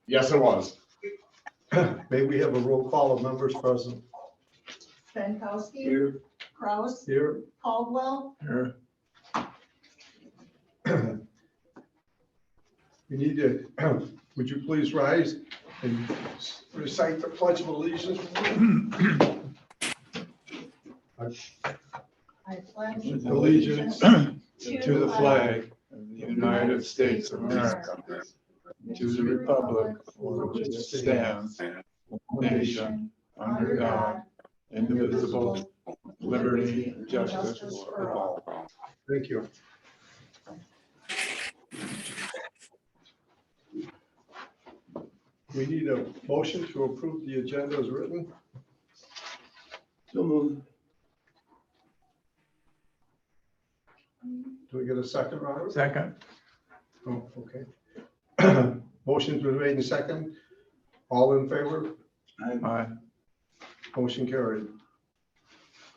Yes, it was. May we have a roll call of members present? Stankowski, Here. Kraus, Here. Caldwell, Here. We need to, would you please rise and recite the Pledge of Allegiance? I pledge Allegiance to the flag of the United States of America, to the republic for which it stands, one nation, under God, indivisible, liberty and justice for all. Thank you. We need a motion to approve the agenda as written. So moved. Do we get a second, Robert? Second. Oh, okay. Motion's been made in second. All in favor? Aye. Motion carried.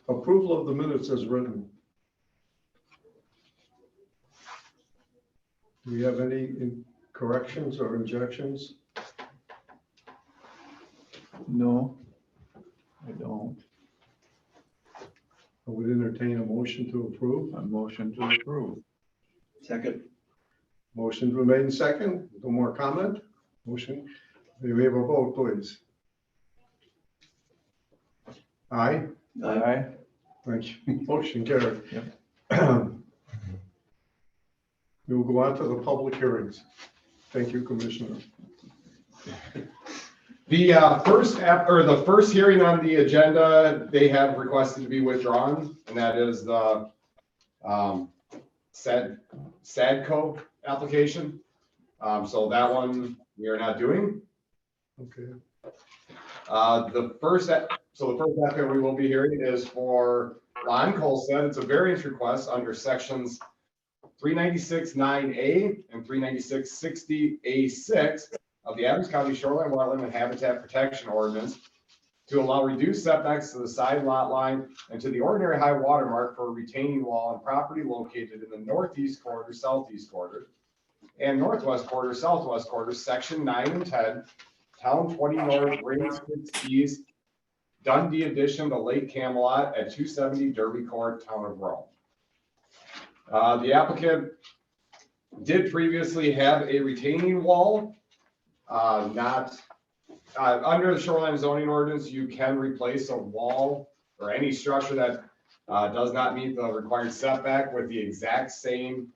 Approval of the minutes as written. Do we have any corrections or injections? No, I don't. I would entertain a motion to approve. A motion to approve. Second. Motion's been made in second. No more comment? Motion. May we have a vote, please? Aye. Aye. Thank you. Motion carried. Yep. We will go on to the public hearings. Thank you, Commissioner. The the first hearing on the agenda, they have requested to be withdrawn, and that is the SADCO application. So that one we are not doing. Okay. The first applicant we will be hearing is for Lon Colstead. It's a variance request under sections 396(9)A and 396(60)A6 of the Adams County Shoreline Wetland and Habitat Protection Ordinance to allow reduced setbacks to the side lot line and to the ordinary high water mark for a retaining wall on property located in the northeast quarter, southeast quarter, and northwest quarter, southwest quarter, section 9 and 10, town 20 north, range 6 east, Dundee addition to Lake Camelot at 270 Derby Court, town of Rome. The applicant did previously have a retaining wall. Under the shoreline zoning ordinance, you can replace a wall or any structure that does not meet the required setback with the exact same.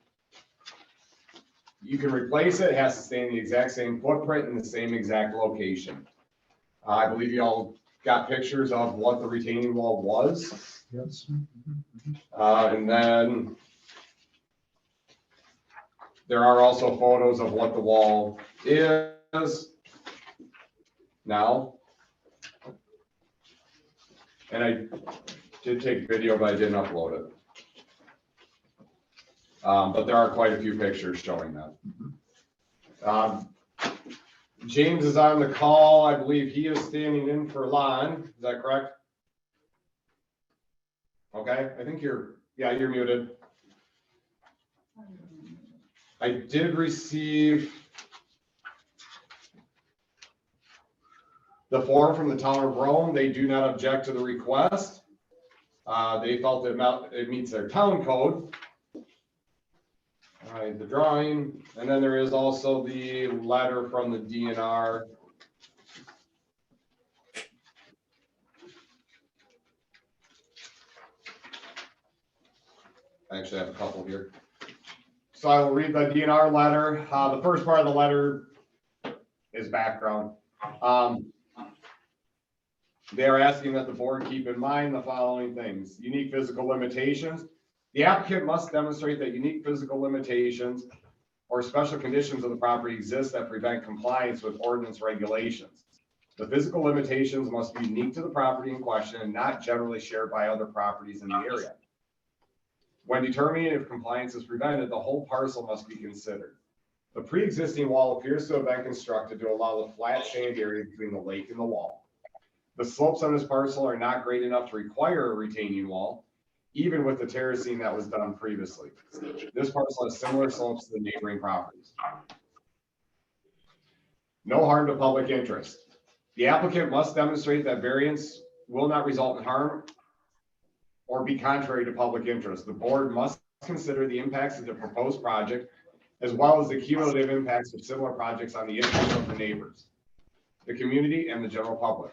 You can replace it. It has to stay in the exact same footprint in the same exact location. I believe you all got pictures of what the retaining wall was. Yes. And then there are also photos of what the wall is now. And I did take video, but I didn't upload it. But there are quite a few pictures showing that. James is on the call. I believe he is standing in for Lon. Is that correct? Okay, I think you're muted. I did receive the form from the town of Rome. They do not object to the request. They felt it meets their town code. All right, the drawing, and then there is also the letter from the DNR. I actually have a couple here. So I will read the DNR letter. The first part of the letter is background. They are asking that the board keep in mind the following things: unique physical limitations. The applicant must demonstrate that unique physical limitations or special conditions of the property exist that prevent compliance with ordinance regulations. The physical limitations must be unique to the property in question and not generally shared by other properties in the area. When determining if compliance is prevented, the whole parcel must be considered. The pre-existing wall appears to have been constructed to allow the flat sand area between the lake and the wall. The slopes on this parcel are not great enough to require a retaining wall, even with the terracing that was done previously. This parcel has similar slopes to the neighboring properties. No harm to public interest. The applicant must demonstrate that variance will not result in harm or be contrary to public interest. The board must consider the impacts of the proposed project as well as the cumulative impacts of similar projects on the interests of the neighbors, the community, and the general public.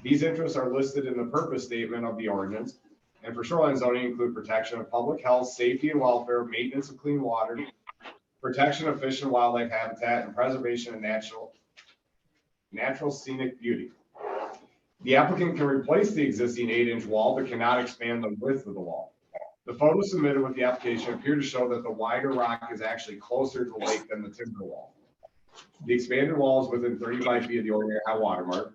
These interests are listed in the purpose statement of the ordinance, and for shoreline zoning include protection of public health, safety and welfare, maintenance of clean water, protection of fish and wildlife habitat, and preservation of natural scenic beauty. The applicant can replace the existing 8-inch wall, but cannot expand the width of the wall. The photos submitted with the application appear to show that the wider rock is actually closer to the lake than the timber wall. The expanded wall is within 35 feet of the ordinary high water mark.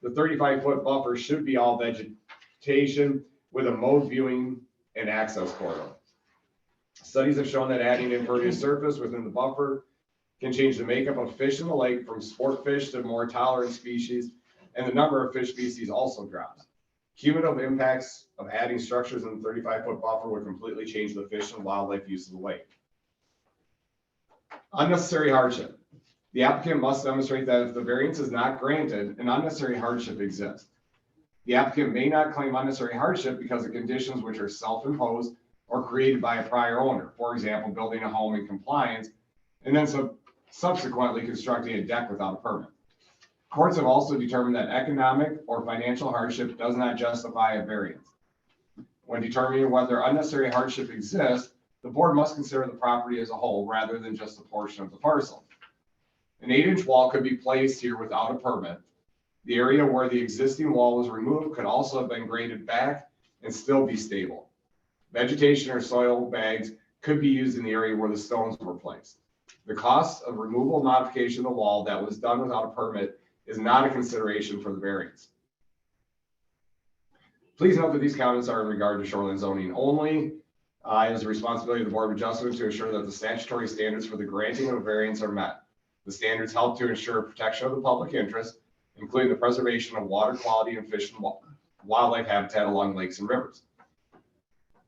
The 35-foot buffer should be all vegetation with a mowed viewing and access corridor. Studies have shown that adding impervious surface within the buffer can change the makeup of fish in the lake from sport fish to more tolerant species, and the number of fish species also drops. Cumulative impacts of adding structures in the 35-foot buffer would completely change the fish and wildlife use of the lake. Unnecessary hardship. The applicant must demonstrate that if the variance is not granted, an unnecessary hardship exists. The applicant may not claim unnecessary hardship because of conditions which are self-imposed or created by a prior owner. For example, building a home in compliance and then subsequently constructing a deck without a permit. Courts have also determined that economic or financial hardship does not justify a variance. When determining whether unnecessary hardship exists, the board must consider the property as a whole rather than just a portion of the parcel. An 8-inch wall could be placed here without a permit. The area where the existing wall was removed could also have been graded back and still be stable. Vegetation or soil bags could be used in the area where the stones were placed. The cost of removal and modification of the wall that was done without a permit is not a consideration for the variance. Please note that these comments are in regard to shoreline zoning only. It is the responsibility of the Board of Adjustment to ensure that the statutory standards for the granting of a variance are met. The standards help to ensure protection of the public interest, including the preservation of water quality and fish and wildlife habitat along lakes and rivers.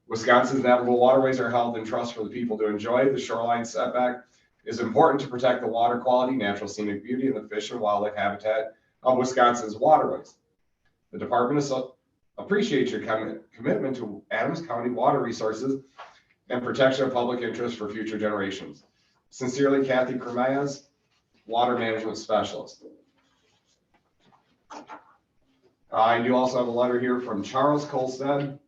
Wisconsin's navigable waterways are held in trust for the people to enjoy. The shoreline setback is important to protect the water quality, natural scenic beauty, and the fish and wildlife habitat of Wisconsin's waterways. The department appreciates your commitment to Adams County water resources and protection of public interest for future generations. Sincerely, Kathy Kremayas, Water Management Specialist. I do also have a letter here from Charles Colstead.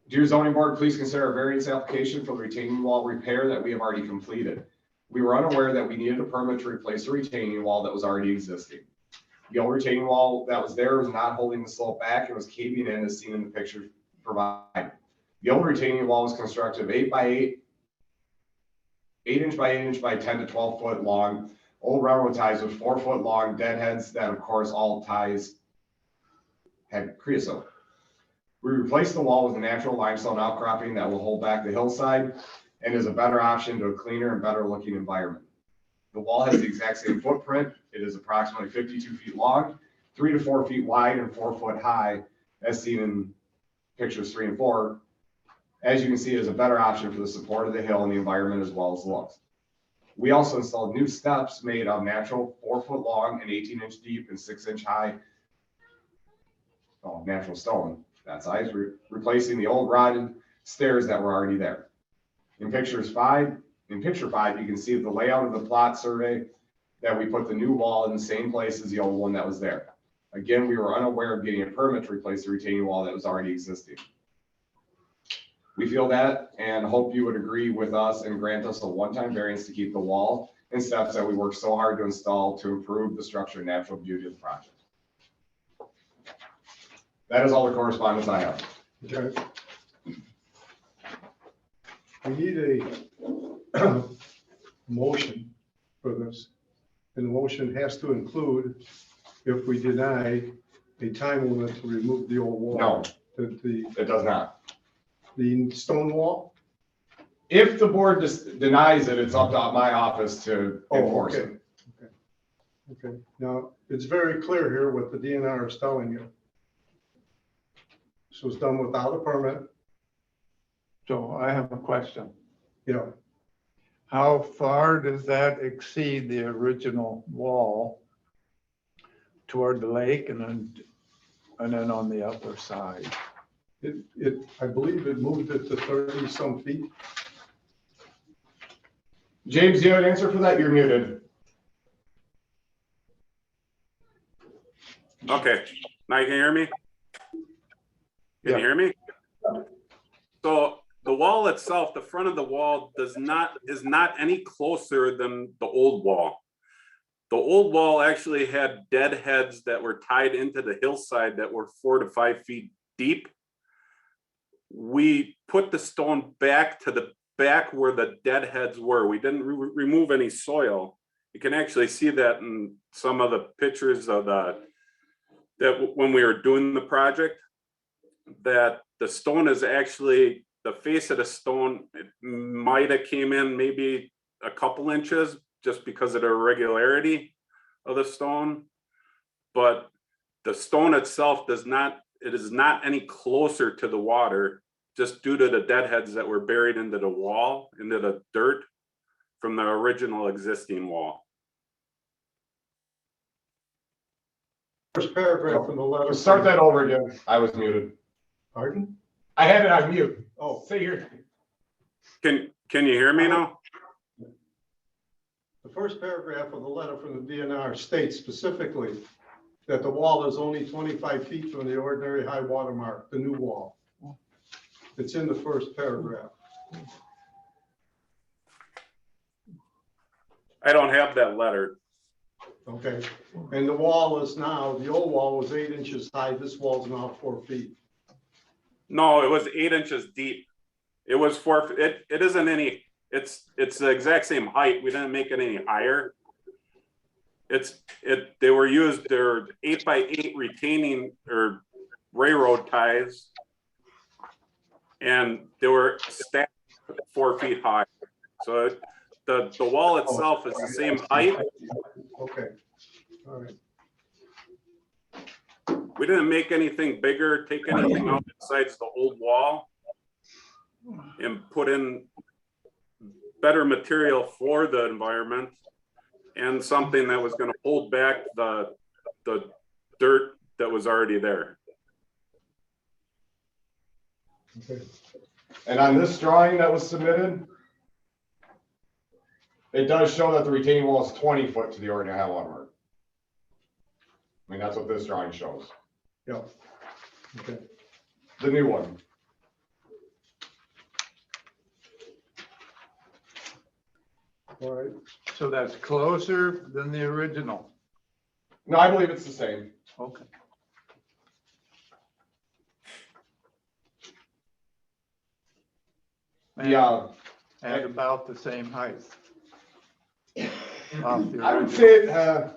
Dear Zoning Board, please consider a variance application for the retaining wall repair that we have already completed. We were unaware that we needed a permit to replace a retaining wall that was already existing. The old retaining wall that was there was not holding the slope back and was caving in as seen in the picture provided. The old retaining wall was constructed of 8 inch by 8 inch by 10 to 12 foot long, old railroad ties with 4 foot long deadheads that of course all ties had creosote. We replaced the wall with a natural limestone outcropping that will hold back the hillside and is a better option to a cleaner and better looking environment. The wall has the exact same footprint. It is approximately 52 feet long, 3 to 4 feet wide, and 4 foot high, as seen in pictures 3 and 4. As you can see, it is a better option for the support of the hill and the environment as well as looks. We also installed new steps made of natural 4 foot long and 18 inch deep and 6 inch high natural stone that size, replacing the old rotted stairs that were already there. In picture 5, you can see the layout of the plot survey that we put the new wall in the same place as the old one that was there. Again, we were unaware of getting a permit to replace the retaining wall that was already existing. We feel that and hope you would agree with us and grant us a one-time variance to keep the wall and steps that we worked so hard to install to improve the structure and natural beauty of the project. That is all the correspondence I have. Okay. We need a motion for this. And the motion has to include, if we deny, a time limit to remove the old wall. No, The it does not. stone wall? If the board just denies it, it's up to my office to enforce it. Okay. Now, it's very clear here what the DNR is telling you. So it's done without a permit. So I have a question. Yeah. How far does that exceed the original wall toward the lake and then on the upper side? I believe it moved it to 30 some feet. James, do you have an answer for that? You're muted. Okay, now you can hear me? Can Yeah. you hear me? So the wall itself, the front of the wall is not any closer than the old wall. The old wall actually had deadheads that were tied into the hillside that were 4 to 5 feet deep. We put the stone back to the back where the deadheads were. We didn't remove any soil. You can actually see that in some of the pictures of that when we were doing the project, that the stone is actually, the face of the stone, it might have came in maybe a couple inches just because of the irregularity of the stone. But the stone itself it is not any closer to the water, just due to the deadheads that were buried into the wall, into the dirt from the original existing wall. First paragraph in the letter. Start that over again. I was muted. Pardon? I had it on mute. Oh, Say your. Can you hear me now? the first paragraph of the letter from the DNR states specifically that the wall is only 25 feet from the ordinary high water mark, the new wall. It's in the first paragraph. I don't have that letter. Okay, and the wall is now, the old wall was 8 inches high, this wall is now 4 feet. No, it was 8 inches deep. It was 4, it isn't any, it's the exact same height. We didn't make it any higher. They were used, they're 8x8 retaining or railroad ties. And they were stacked 4 feet high. So the wall itself is the same height. Okay, all right. We didn't make anything bigger, take anything out besides the old wall and put in better material for the environment and something that was going to hold back the dirt that was already there. Okay. And on this drawing that was submitted, it does show that the retaining wall is 20 foot to the ordinary high water mark. I mean, that's what this drawing shows. Yeah. Okay. The new one. All right. So that's closer than the original. No, I believe it's the same. Okay. Yeah, At about the same height. Off the I would original. say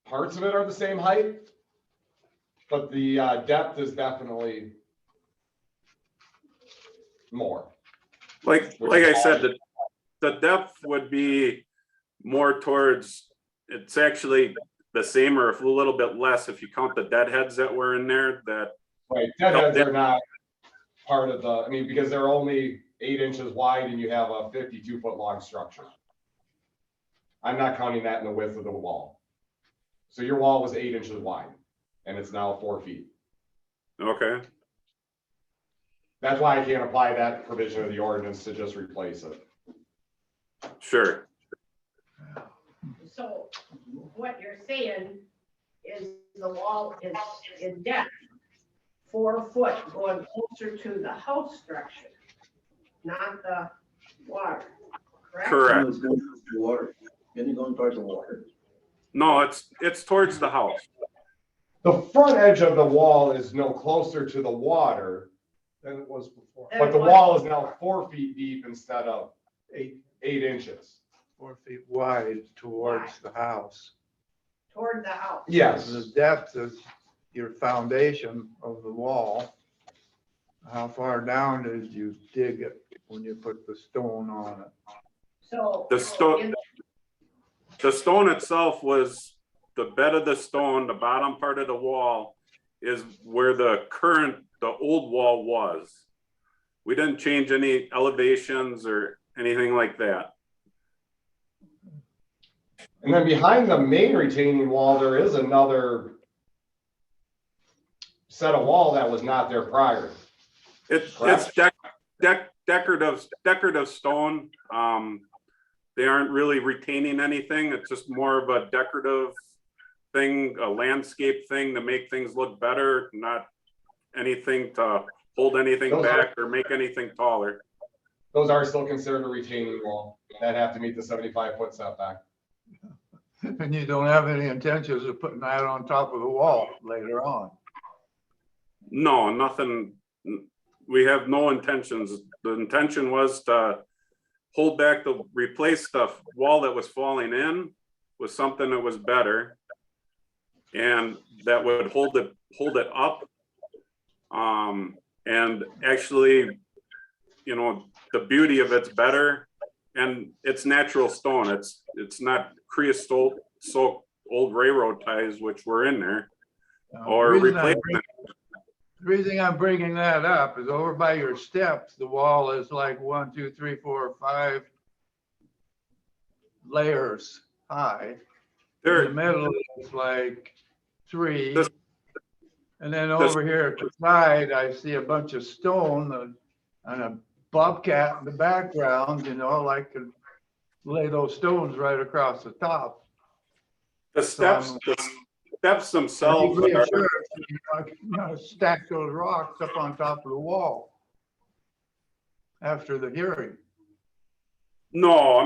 parts of it are the same height, but the depth is definitely more. Like I said, the depth would be more towards, it's actually the same or a little bit less if you count the deadheads that were in there that. Right, deadheads are not part of the, I mean, because they're only 8 inches wide and you have a 52-foot long structure. I'm not counting that in the width of the wall. So your wall was 8 inches wide and it's now 4 feet. Okay. That's why I can't apply that provision of the ordinance to just replace it. Sure. So what you're saying is the wall is in depth 4 foot going closer to the house structure, not the water, correct? Correct. It's going towards the water. Then you're going towards the water. No, it's towards the house. The front edge of the wall is no closer to the water, Than it was before. but the wall is now 4 feet deep instead of 8. 8 inches. 4 feet wide towards the house. Toward the house. Yes. The depth is your foundation of the wall. How far down did you dig it when you put the stone on it? So. The stone itself was the bed of the stone, the bottom part of the wall is where the old wall was. We didn't change any elevations or anything like that. And then behind the main retaining wall, there is another set of wall that was not there prior. It's Correct. decorative stone. They aren't really retaining anything. It's just more of a decorative thing, a landscape thing to make things look better, not anything to hold anything Those are- back or make anything taller. Those are still considered a retaining wall that have to meet the 75-foot setback. And you don't have any intentions of putting that on top of the wall later on. No, nothing. We have no intentions. The intention was to hold back replace the wall that was falling in with something that was better. And that would hold it up. And actually, you know, the beauty of it's better and it's natural stone. It's not creosote soaked old railroad ties, which were in there, or replacement. The reason I'm bringing that up is over by your steps, the wall is like 1, 2, 3, 4, 5 layers high. In the middle is like 3. This- And then over here at the side, I see a bunch of stone and a bobcat in the background, you know, I could lay those stones right across the top. The steps themselves Be are, reassured, you know, stack those rocks up on top of the wall after the hearing. no,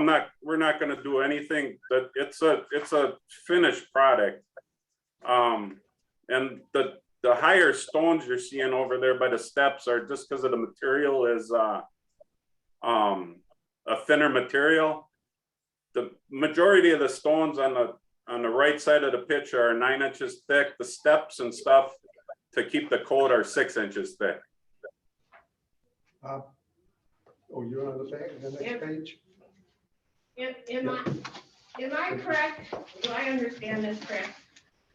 we're not gonna do anything, but it's a finished product. And the higher stones you're seeing over there by the steps are just because of the material is a thinner material. The majority of the stones on the right side of the picture are 9 inches thick. The steps and stuff to keep the coat are 6 inches thick. Oh, you're on the back, the Yep. next page? Am I correct? Do I understand this correct?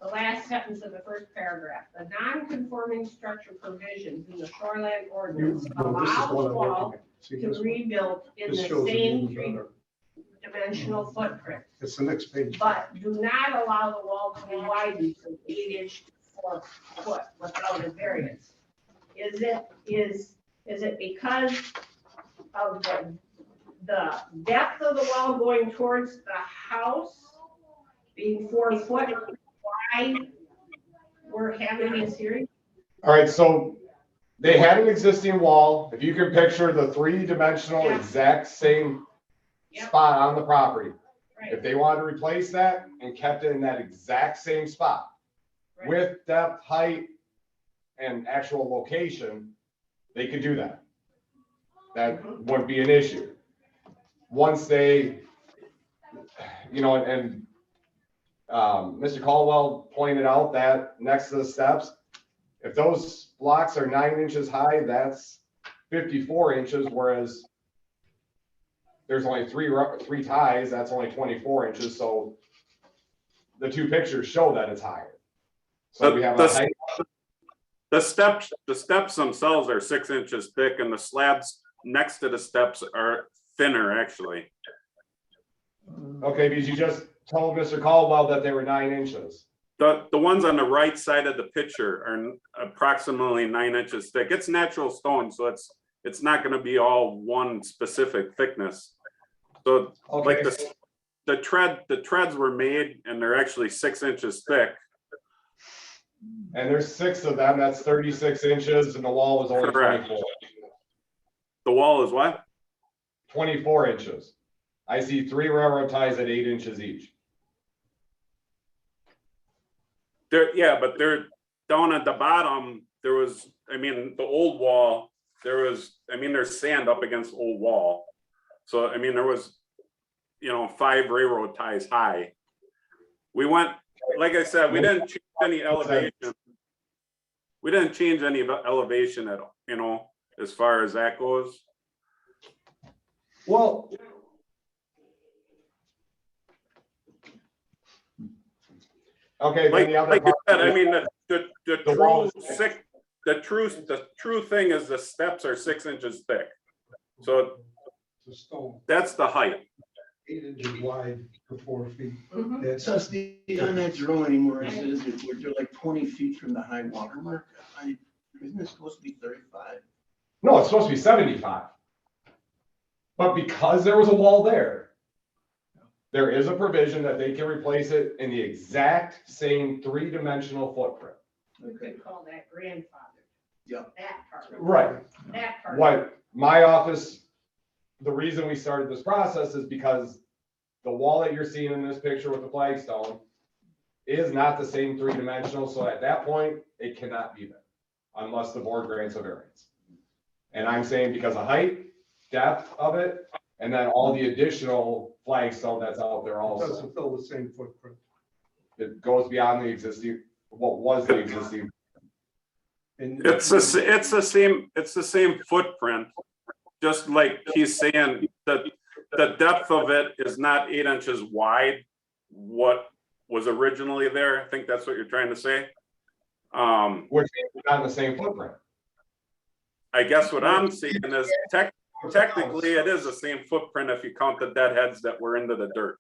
The last sentence of the first paragraph, the non-conforming structure provisions in the shoreline ordinance No, this is allow the the one I'm wall looking at. See, to this one? rebuild in This the shows it same even better. three-dimensional footprint, It's the next page. but do not allow the wall to be widened from 8 inch to 4 foot without a variance. Is it because of the depth of the wall going towards the house being 4 foot? Why we're having this hearing? All right, so they had an existing wall. If you can picture the 3-dimensional Yeah. exact same Yep. spot on the property. If Right, they wanted to replace that and kept it in that exact same spot right. with depth, height, and actual location, they could do that. That wouldn't be an issue. Once they, you know, and Mr. Caldwell pointed out that next to the steps, if those blocks are 9 inches high, that's 54 inches, whereas there's only three ties, that's only 24 inches, so the two pictures show that it's higher. So we have a height. The steps themselves are 6 inches thick and the slabs next to the steps are thinner, actually. Okay, because you just told Mr. Caldwell that they were 9 inches. The ones on the right side of the picture are approximately 9 inches thick. It's natural stone, so it's not gonna be all one specific thickness. So like Okay, the treads were made and they're actually 6 inches thick. and there's 6 of them, that's 36 inches, and the wall was only Correct. 24. The wall is what? 24 inches. I see 3 railroad ties at 8 inches each. Yeah, but they're down at the bottom, there was, I mean, the old wall, there's sand up against the old wall. So, I mean, there was, 5 railroad ties high. We went, like I said, we didn't change any elevation. We didn't change any elevation at all, as far as that goes. Well, okay, then Like the other I part. said, I mean, the The wall true is- the true thing is the steps are 6 inches thick. So The stone, that's the height. 8 inches wide to 4 feet. Mhm. That's, So Steve, on that drawing where it says that we're like 20 feet from the high water mark, isn't it supposed to be 35? No, it's supposed to be 75. But because there was a wall there is a provision that they can replace it in the exact same 3-dimensional footprint. We could call that grandfather. Yeah. That part. Right. That part. What my office, the reason we started this process is because the wall that you're seeing in this picture with the flagstone is not the same 3-dimensional, so at that point, it cannot be there unless the board grants a variance. And I'm saying because of height, depth of it, and then all the additional flagstone that's out there it also. doesn't fill the same footprint. It goes beyond the existing, what was the existing. And It's the same footprint, just like he's saying that the depth of it is not 8 inches wide, what was originally there. I think that's what you're trying to say. Which is not in the same footprint. I guess what I'm seeing is technically it is the same footprint if you count the deadheads that were into the dirt,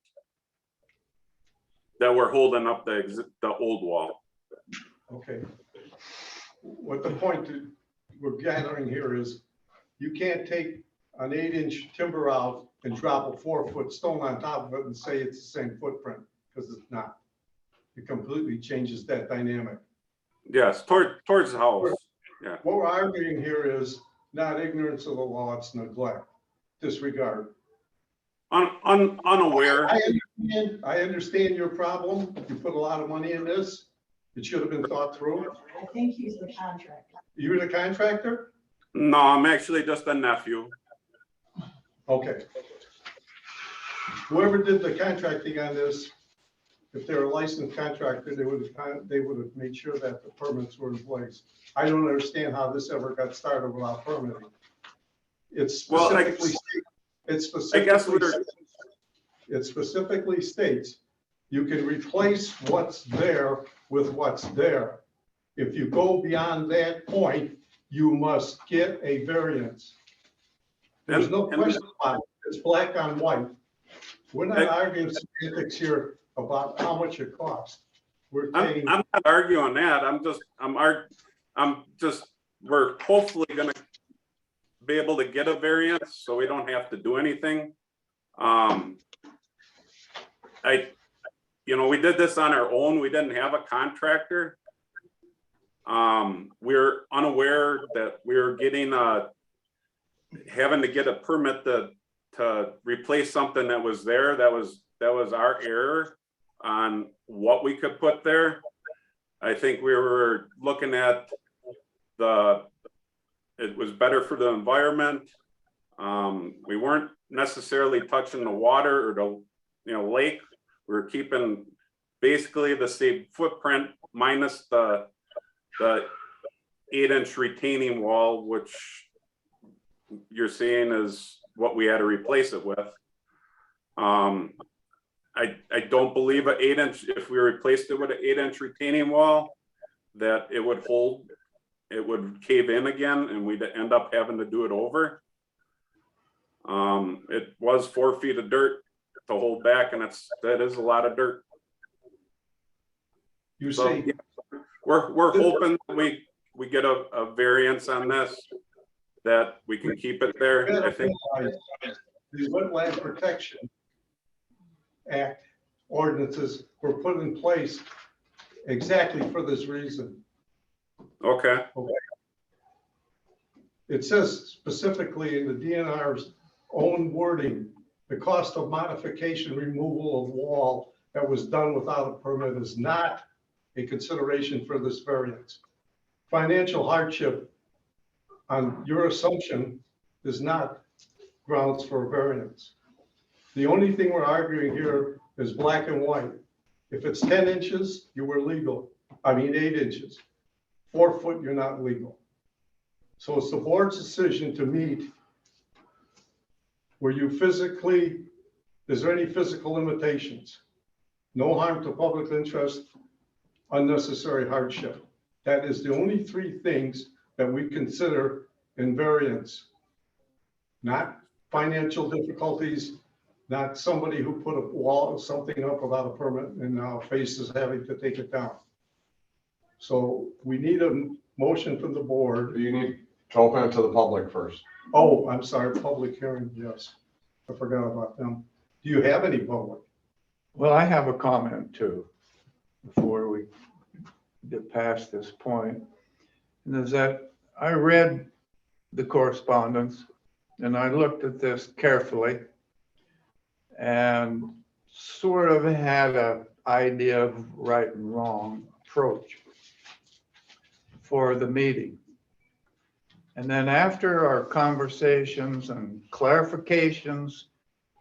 that were holding up the old wall. Okay. What the point that we're gathering here is you can't take an 8-inch timber out and drop a 4-foot stone on top of it and say it's the same footprint, because it's not. It completely changes that dynamic. Yes, towards the house. What we're arguing here is not ignorance of the law, it's neglect, disregard. Unaware. I understand your problem. You put a lot of money in this. It should have been thought through. I think he's the contractor. You're the contractor? No, I'm actually just a nephew. Okay. Whoever did the contracting on this, if they're a licensed contractor, they would have made sure that the permits were in place. I don't understand how this ever got started without permitting. It's Well, specifically, it specifically states you can replace what's there with what's there. If you go beyond that point, you must get a variance. There's no question about it. It's black on white. We're not arguing semantics here about how much it costs. We're saying, I'm not arguing that. We're hopefully gonna be able to get a variance, so we don't have to do anything. We did this on our own. We didn't have a contractor. We're unaware that we're having to get a permit to replace something that was there. That was our error on what we could put there. I think we were looking at it was better for the environment. We weren't necessarily touching the water or the lake. We were keeping basically the same footprint minus the 8-inch retaining wall, which you're seeing is what we had to replace it with. I don't believe an 8-inch, if we replaced it with an 8-inch retaining wall, that it would hold, it would cave in again and we'd end up having to do it over. It was 4 feet of dirt to hold back, and that is a lot of dirt. you So say, yeah, we're hoping we get a variance on this, that we can keep it there. I think the Wetland Protection Act ordinances were put in place exactly for this reason. okay. It says specifically in the DNR's own wording, the cost of modification, removal of wall that was done without a permit is not a consideration for this variance. Financial hardship on your assumption is not grounds for a variance. The only thing we're arguing here is black and white. If it's 10 inches, you were legal. 8 inches. 4 foot, you're not legal. So it's the board's decision to meet. Were you physically, is there any physical limitations? No harm to public interest, unnecessary hardship. That is the only three things that we consider in variance. Not financial difficulties, not somebody who put a wall, something up without a permit and now faces having to take it down. So we need a motion from the board. You need to open it to the public first. Oh, I'm sorry, public hearing, yes. I forgot about them. Do you have any public? Well, I have a comment too, before we get past this point. And is that I read the correspondence and I looked at this carefully and sort of had an idea of right and wrong approach for the meeting. And then after our conversations and clarifications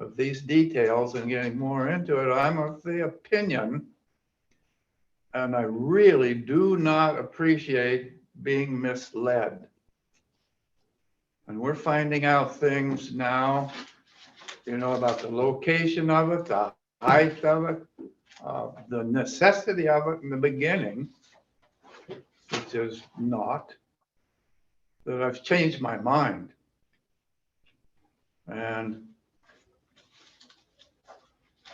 of these details and getting more into it, I'm of the opinion, and I really do not appreciate being misled. And we're finding out things now, you know, about the location of it, the height of it, the necessity of it in the beginning, which is not, that I've changed my mind. And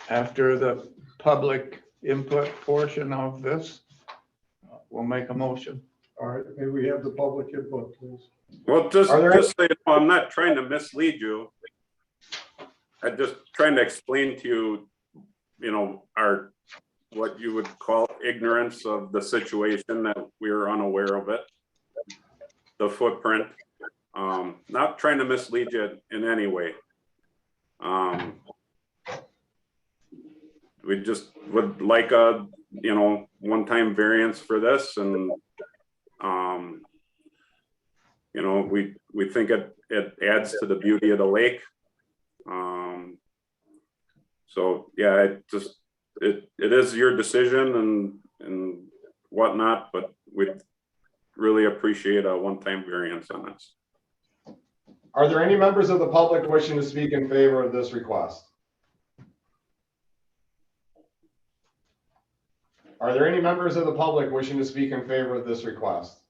after the public input portion of this, we'll make a motion. All right, may we have the public input, please? Well, just Are there- so you know, I'm not trying to mislead you. I'm just trying to explain to you, you know, our, what you would call ignorance of the situation, that we were unaware of it. The footprint, not trying to mislead you in any way. We just would like a, you know, one-time variance for this, and you know, we think it adds to the beauty of the lake. So yeah, it is your decision and whatnot, but we'd really appreciate a one-time variance on this. Are there any members of the public wishing to speak in favor of this request? Are there any members of the public wishing to speak in favor of this request?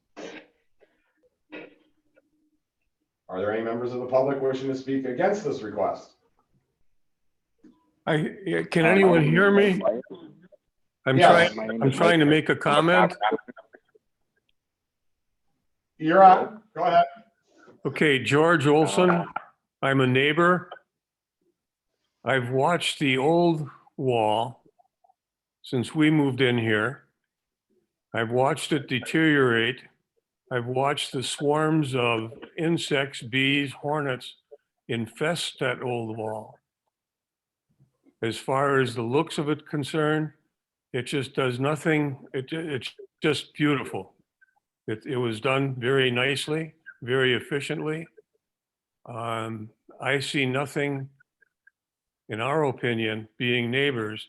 Are there any members of the public wishing to speak against this request? Can anyone hear me? Yes. I'm trying to make a comment. You're on, go ahead. Okay, George Olson, I'm a neighbor. I've watched the old wall since we moved in here. I've watched it deteriorate. I've watched the swarms of insects, bees, hornets infest that old wall. As far as the looks of it concerned, it just does nothing. It's just beautiful. It was done very nicely, very efficiently. I see nothing, in our opinion, being neighbors,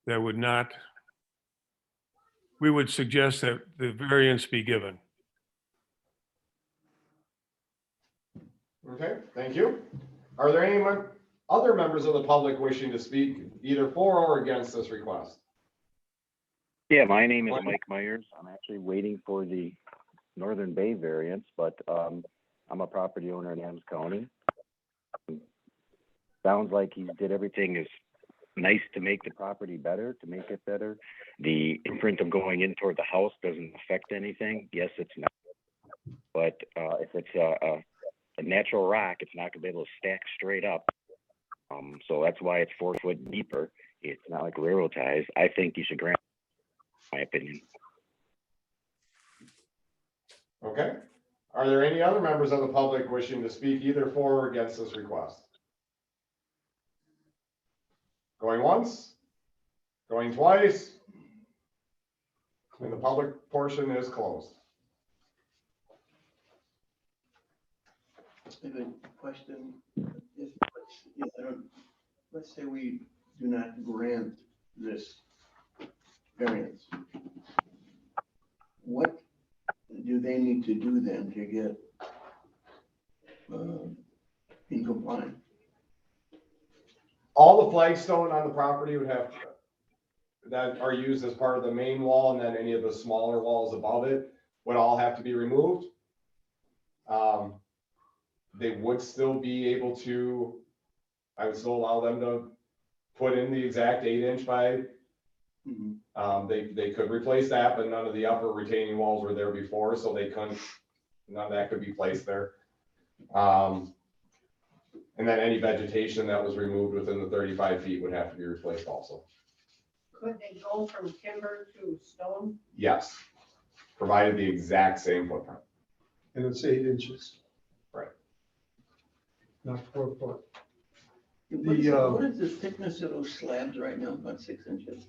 that would not, we would suggest that the variance be given. Okay, thank you. Are there any other members of the public wishing to speak either for or against this request? Yeah, my name is Mike Myers. I'm actually waiting for the Northern Bay variance, but I'm a property owner in Adams County. Sounds like he did everything is nice to make the property better, to make it better. The imprint of going in toward the house doesn't affect anything. Yes, it's not. But if it's a natural rock, it's not gonna be able to stack straight up. So that's why it's 4 foot deeper. It's not like railroad ties. I think you should grant, my opinion. Okay. Are there any other members of the public wishing to speak either for or against this request? Going once, going twice, and the public portion is closed. I have a question. Let's say we do not grant this variance. What do they need to do then to get in compliance? All the flagstone on the property would have, that are used as part of the main wall, and then any of the smaller walls above it would all have to be removed. They would still be able to, I would still allow them to put in the exact 8-inch by, they could replace that, but none of the upper retaining walls were there before, so they couldn't, none of that could be placed there. And then any vegetation that was removed within the 35 feet would have to be replaced also. Could they go from timber to stone? Yes, provided the exact same footprint. And it's 8 inches. Right. Not 4 foot. What is the thickness of those slabs right now? About 6 inches?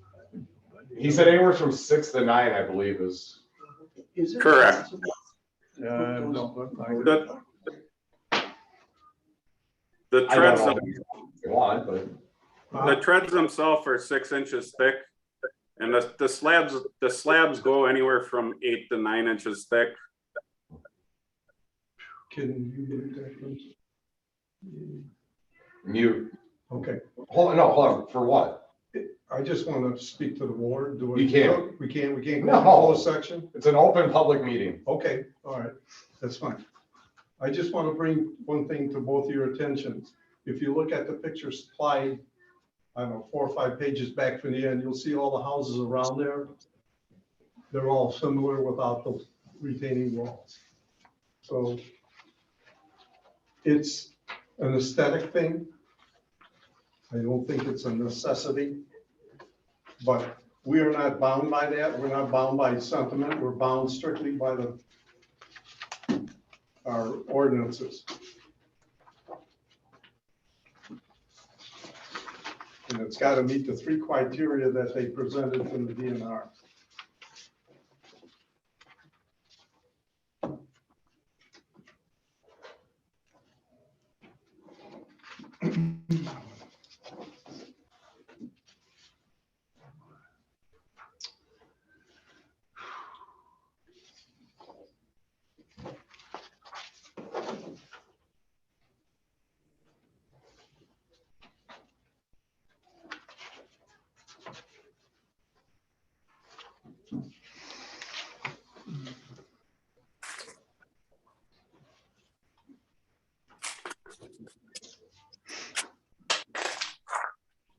He said anywhere from 6 to 9, I believe, is. Is it Correct. possible? Yeah, it don't look like it. The I treads, don't know if you want, but the treads themselves are 6 inches thick. And the slabs go anywhere from 8 to 9 inches thick. Can you mute that, please? mute. Okay, Hold on, for what? I just want to speak to the board. Do You can't. We can't go No. to the whole section? It's an open public meeting. Okay, all right, that's fine. I just want to bring one thing to both your attentions. If you look at the picture supplied, I don't know, 4 or 5 pages back from the end, you'll see all the houses around there. They're all similar without the retaining walls. So it's an aesthetic thing. I don't think it's a necessity, but we are not bound by that. We're not bound by sentiment. We're bound strictly by our ordinances. And it's got to meet the 3 criteria that they presented from the DNR.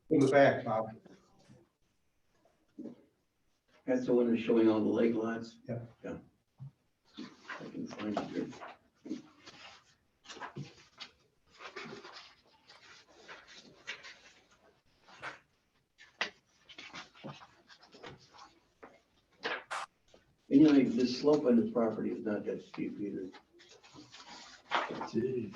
In the back, Bob. That's the one that's showing all the lake lots? Yeah. Yeah. I can find it here. And you know, the slope on this property is not that steep either. Gee.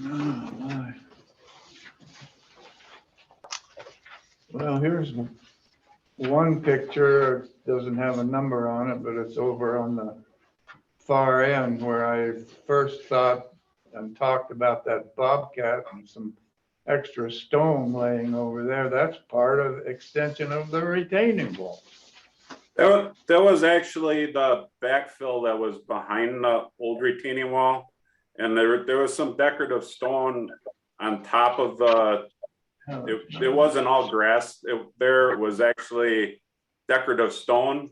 Oh, my. Well, here's one picture. It doesn't have a number on it, but it's over on the far end where I first thought and talked about that bobcat and some extra stone laying over there. That's part of extension of the retaining wall. That was actually the backfill that was behind the old retaining wall. And there was some decorative stone on top of the, it wasn't all grass. There was actually decorative stone.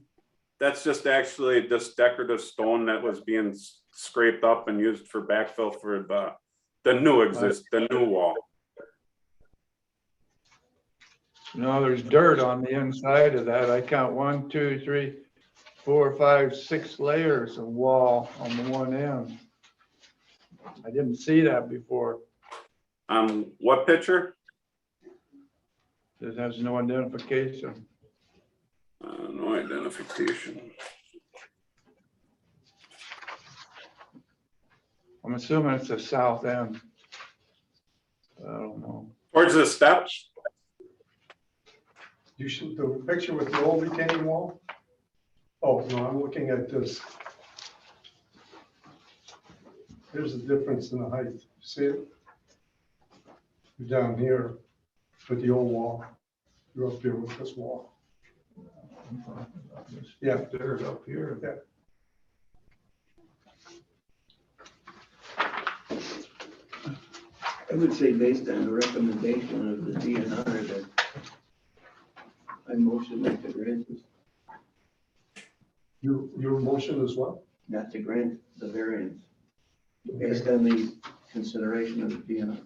That's just actually this decorative stone that was being scraped up and used for backfill for the new wall. No, there's dirt on the inside of that. I count 1, 2, 3, 4, 5, 6 layers of wall on the one end. I didn't see that before. What picture? It has no identification. No identification. I'm assuming it's the south end. I don't know. Towards the steps? You should, the picture with the old retaining wall? Oh, no, I'm looking at this. There's a difference in the height. See it? You're down here with the old wall. You're up here with this wall. Yeah. There's up here. Yeah. I would say based on the recommendation of the DNR that I motion not to grant this, Your motion is what? not to grant the variance, based on the consideration of the DNR.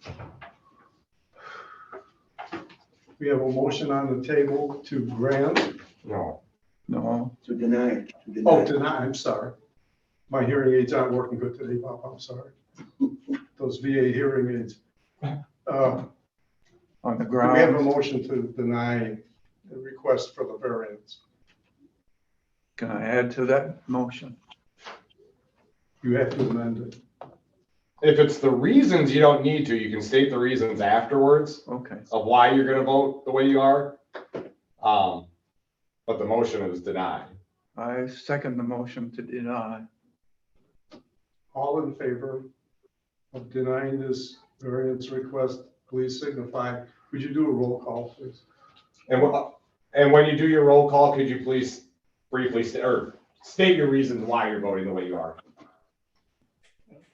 We have a motion on the table to grant, No. No, To deny it, to oh, deny. deny, I'm sorry. My hearing aids aren't working good today, Bob, I'm sorry. Those VA hearing aids. on the We have a ground. motion to deny the request for the variance. Can I add to that motion? You have to amend it. If it's the reasons, you don't need to. You can state the reasons afterwards Okay, of why you're gonna vote the way you are. But the motion is denied. I second the motion to deny. All in favor of denying this variance request, please signify. Could you do a roll call, please? And when you do your roll call, could you please briefly state your reasons why you're voting the way you are?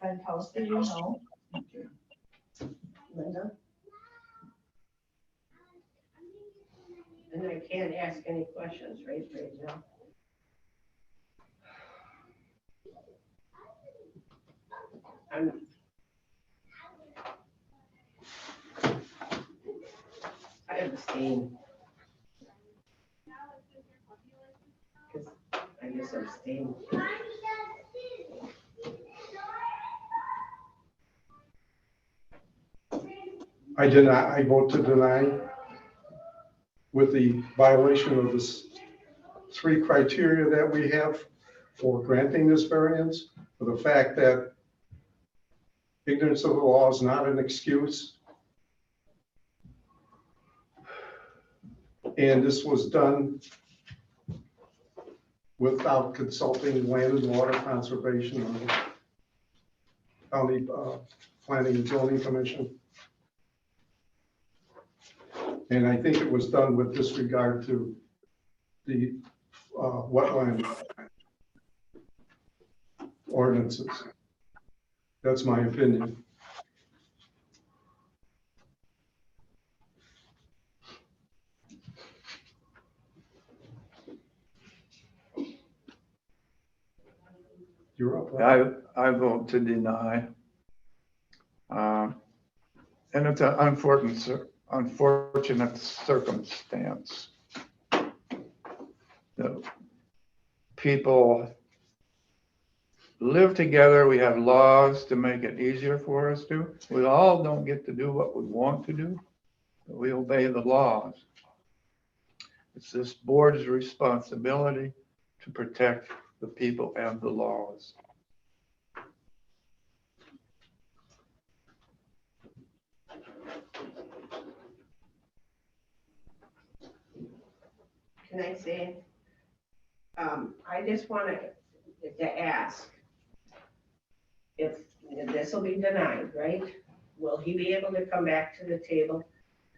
Frankowski, no. Linda, And I can't ask any questions right now. I abstain. 'Cause I guess abstain. I vote to deny with the violation of this 3 criteria that we have for granting this variance, for the fact that ignorance of the law is not an excuse. And this was done without consulting Land and Water Conservation or the County Planning and Zoning Commission. And I think it was done with disregard to the wetland ordinances. That's my opinion. You're up. Rob. I vote to deny. And it's an unfortunate circumstance. The people live together, we have laws to make it easier for us to. We all don't get to do what we want to do, but we obey the laws. It's this board's responsibility to protect the people and the laws. Can I say, I just wanted to ask if this will be denied, right? Will he be able to come back to the table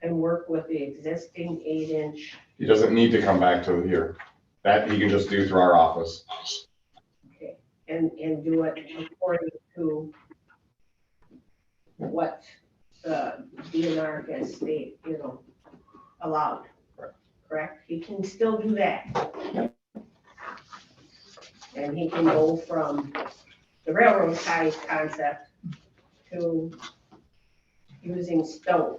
and work with the existing 8-inch? He doesn't need to come back to here. That he can just do through our office. Okay, and do it according to what the DNR has allowed, correct? He can still do that. And he can go from the railroad ties concept to using stone.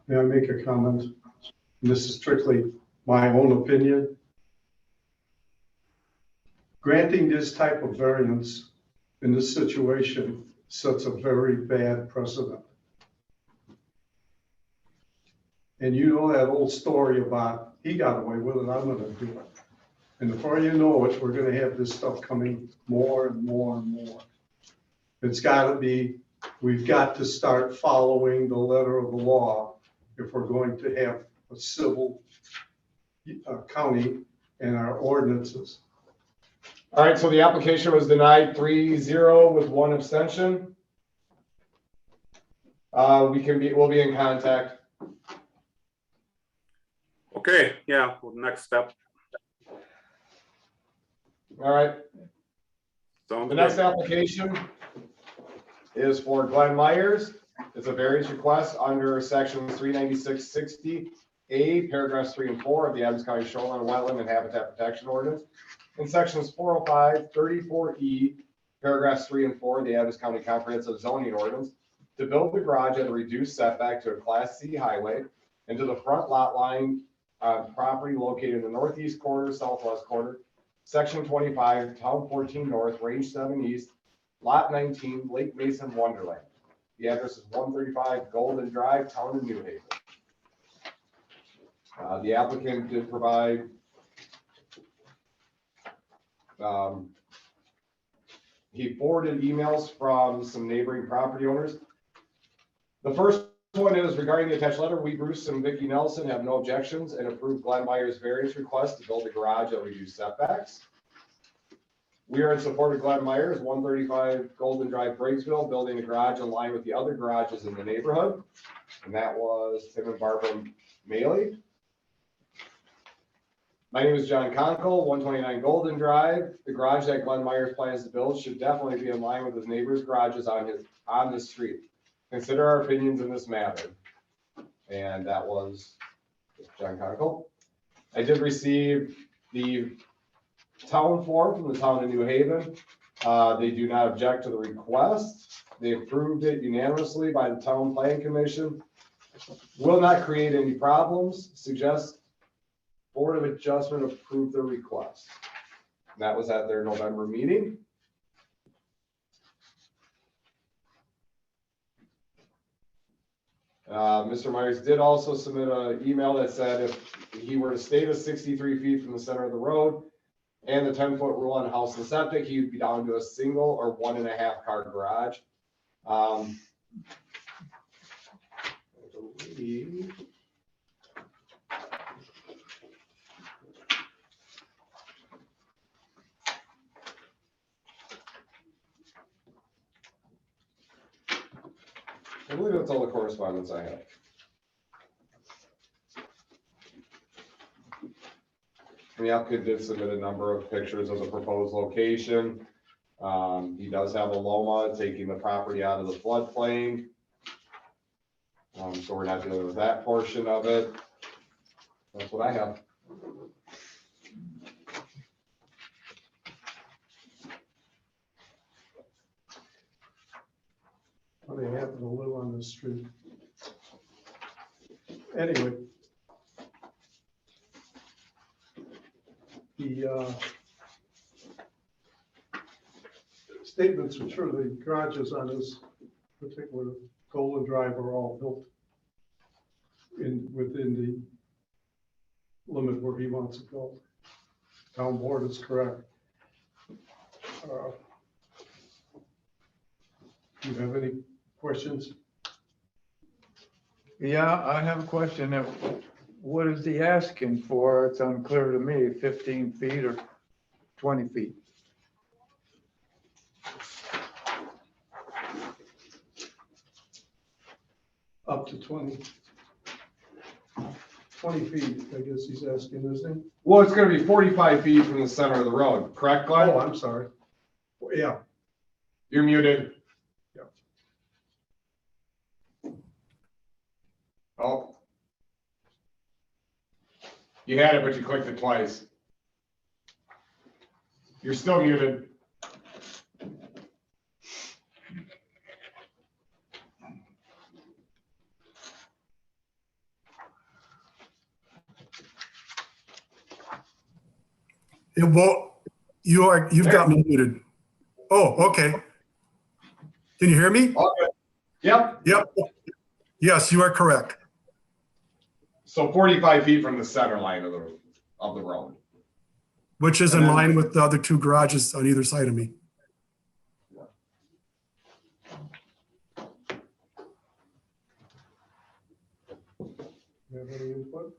May I make a comment? This is strictly my own opinion. Granting this type of variance in this situation sets a very bad precedent. And you know that old story about, he got away with it, I'm gonna do it. And before you know it, we're gonna have this stuff coming more and more and more. It's gotta be, we've got to start following the letter of the law if we're going to have a civil county and our ordinances. All right, so the application was denied 3-0 with one abstention. We'll be in contact. Okay, yeah, well, next step. All right, Sounds the next good. application is for Glenn Myers. It's a variance request under section 39660A, paragraphs 3 and 4 of the Adams County Shoreline Wetland and Habitat Protection Ordinance, and sections 405, 34E, paragraphs 3 and 4 of the Adams County Comprehensive Zoning Ordinance, to build the garage at a reduced setback to a Class C highway and to the front lot line on property located in the northeast quarter, southwest quarter, section 25, town 14 north, range 7 east, lot 19, Lake Mason, Wonderland. The address is 135 Golden Drive, town of New Haven. The applicant did provide he forwarded emails from some neighboring property owners. The first one is regarding the attached letter. We, Bruce and Vicky Nelson, have no objections and approve Glenn Myers' variance request to build a garage at reduced setbacks. We are in support of Glenn Myers, 135 Golden Drive, Briggsville, building a garage in line with the other garages in the neighborhood. And that was Tim and Barbara Maley. My name is John Conkle, 129 Golden Drive. The garage that Glenn Myers plans to build should definitely be in line with his neighbor's garages on this street. Consider our opinions in this matter. And that was John Conkle. I did receive the town form from the town of New Haven. They do not object to the request. They approved it unanimously by the town planning commission. Will not create any problems. Suggest Board of Adjustment approve the request. And that was at their November meeting. Mr. Myers did also submit an email that said if he were to stay to 63 feet from the center of the road and the 10-foot rule on house and septic, he would be down to a single or 1.5 car garage. I believe that's all the correspondence I have. The applicant did submit a number of pictures of the proposed location. He does have a Loma taking the property out of the floodplain. So we're not dealing with that portion of it. That's what I have. They happen to live on the street. Anyway. The statements are true. The garages on this particular Golden Drive are all built within the limit where he wants to go. Town board is correct. Do you have any questions? Yeah, I have a question. What is he asking for? It's unclear to me, 15 feet or 20 feet. Up to 20 feet, I guess he's asking, isn't he? Well, it's going to be 45 feet from the center of the road, correct, Glenn? Oh, I'm sorry. Yeah. You're muted. Oh. You had it, but you clicked it twice. You're still muted. Yeah, well, you've got me muted. Oh, okay. Can you hear me? Okay. Yep. Yep. Yes, you are correct. So 45 feet from the center line of the road. Which is in line with the other two garages on either side of me. You have any input?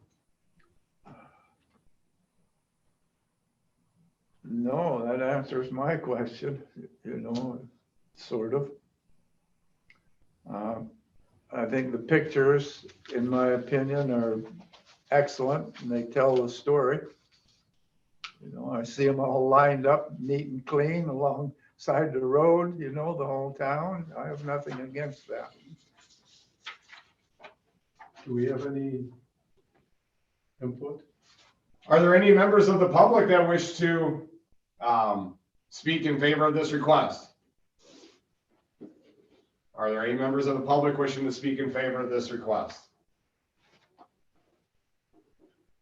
No, that answers my question, sort of. I think the pictures, in my opinion, are excellent and they tell the story. I see them all lined up, neat and clean alongside the road, the whole town. I have nothing against that. Do we have any input? Are there any members of the public that wish to speak in favor of this request? Are there any members of the public wishing to speak in favor of this request?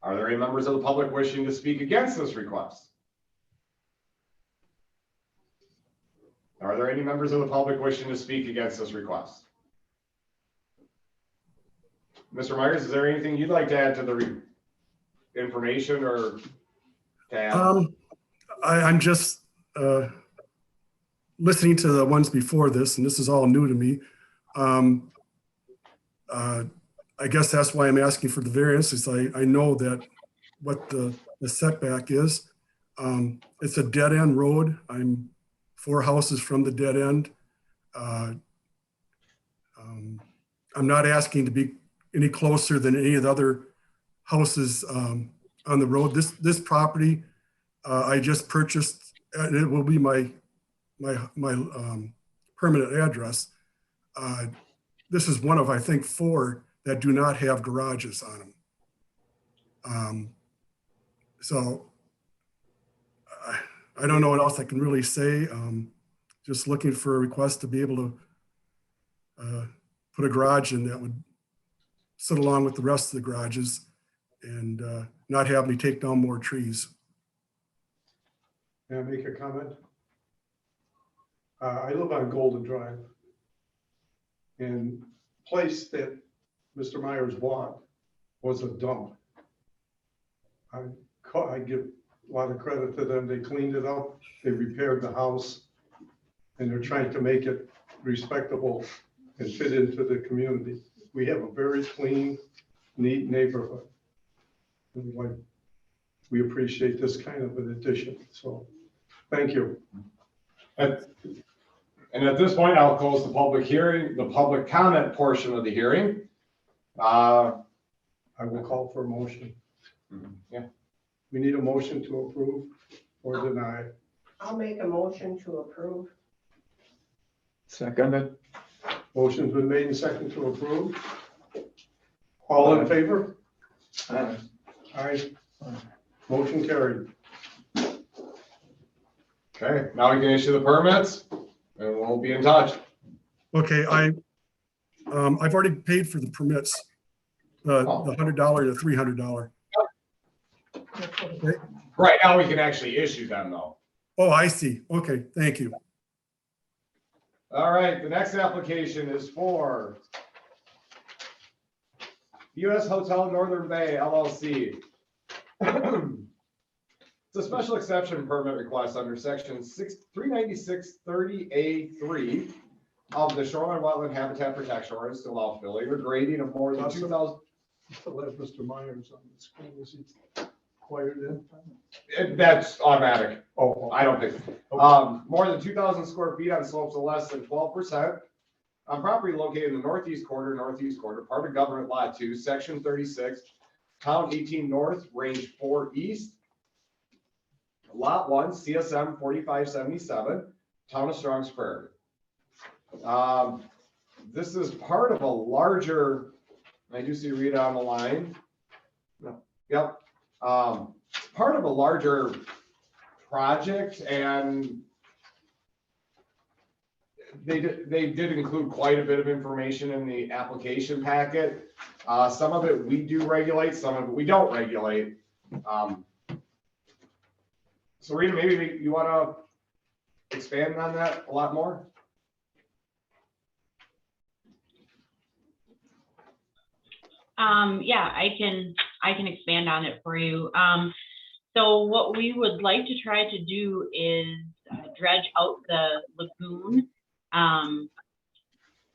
Are there any members of the public wishing to speak against this request? Are there any members of the public wishing to speak against this request? Mr. Myers, is there anything you'd like to add to the information or to add? I'm just listening to the ones before this, and this is all new to me. I guess that's why I'm asking for the variance, is I know that what the setback is. It's a dead end road. I'm 4 houses from the dead end. I'm not asking to be any closer than any of the other houses on the road. This property I just purchased, and it will be my permanent address. This is one of, I think, 4 that do not have garages on them. So I don't know what else I can really say. Just looking for a request to be able to put a garage in that would sit along with the rest of the garages and not have me take down more trees. May I make a comment? I live on Golden Drive. And place that Mr. Myers bought was a dump. I give a lot of credit to them. They cleaned it up, they repaired the house, and they're trying to make it respectable and fit into the community. We have a very clean, neat neighborhood. And we appreciate this kind of an addition, so thank you. And at this point, I'll close the public hearing, the public comment portion of the hearing. I will call for a motion. Yeah. We need a motion to approve or deny. I'll make a motion to approve. Seconded. Motion's been made and seconded to approve. All in favor? Aye. Aye. Motion carried. Okay, now we can issue the permits and we'll be in touch. Okay, I've already paid for the permits, the $100 to $300. Right now, we can actually issue them though. Oh, I see. Okay, thank you. All right, the next application is for US Hotel Northern Bay LLC. It's a special exception permit request under section 39630A3 of the Shoreline Wetland Habitat Protection Ordinance to allow filling or grading of more than 2,000. Still have Mr. Myers on the screen. Is he quiet in? That's automatic. Oh, I don't think. More than 2,000 square feet on slopes of less than 12%. On property located in the northeast quarter, part of Government Lot 2, Section 36, Town 18 North, Range 4 East, Lot 1, CSM 4577, Town of Strongs Prairie. This is part of a larger, I do see Rita on the line. No. Yep. Part of a larger project, and they did include quite a bit of information in the application packet. Some of it we do regulate, some of it we don't regulate. So Rita, maybe you want to expand on that a lot more? Yeah, I can expand on it for you. So what we would like to try to do is dredge out the lagoon.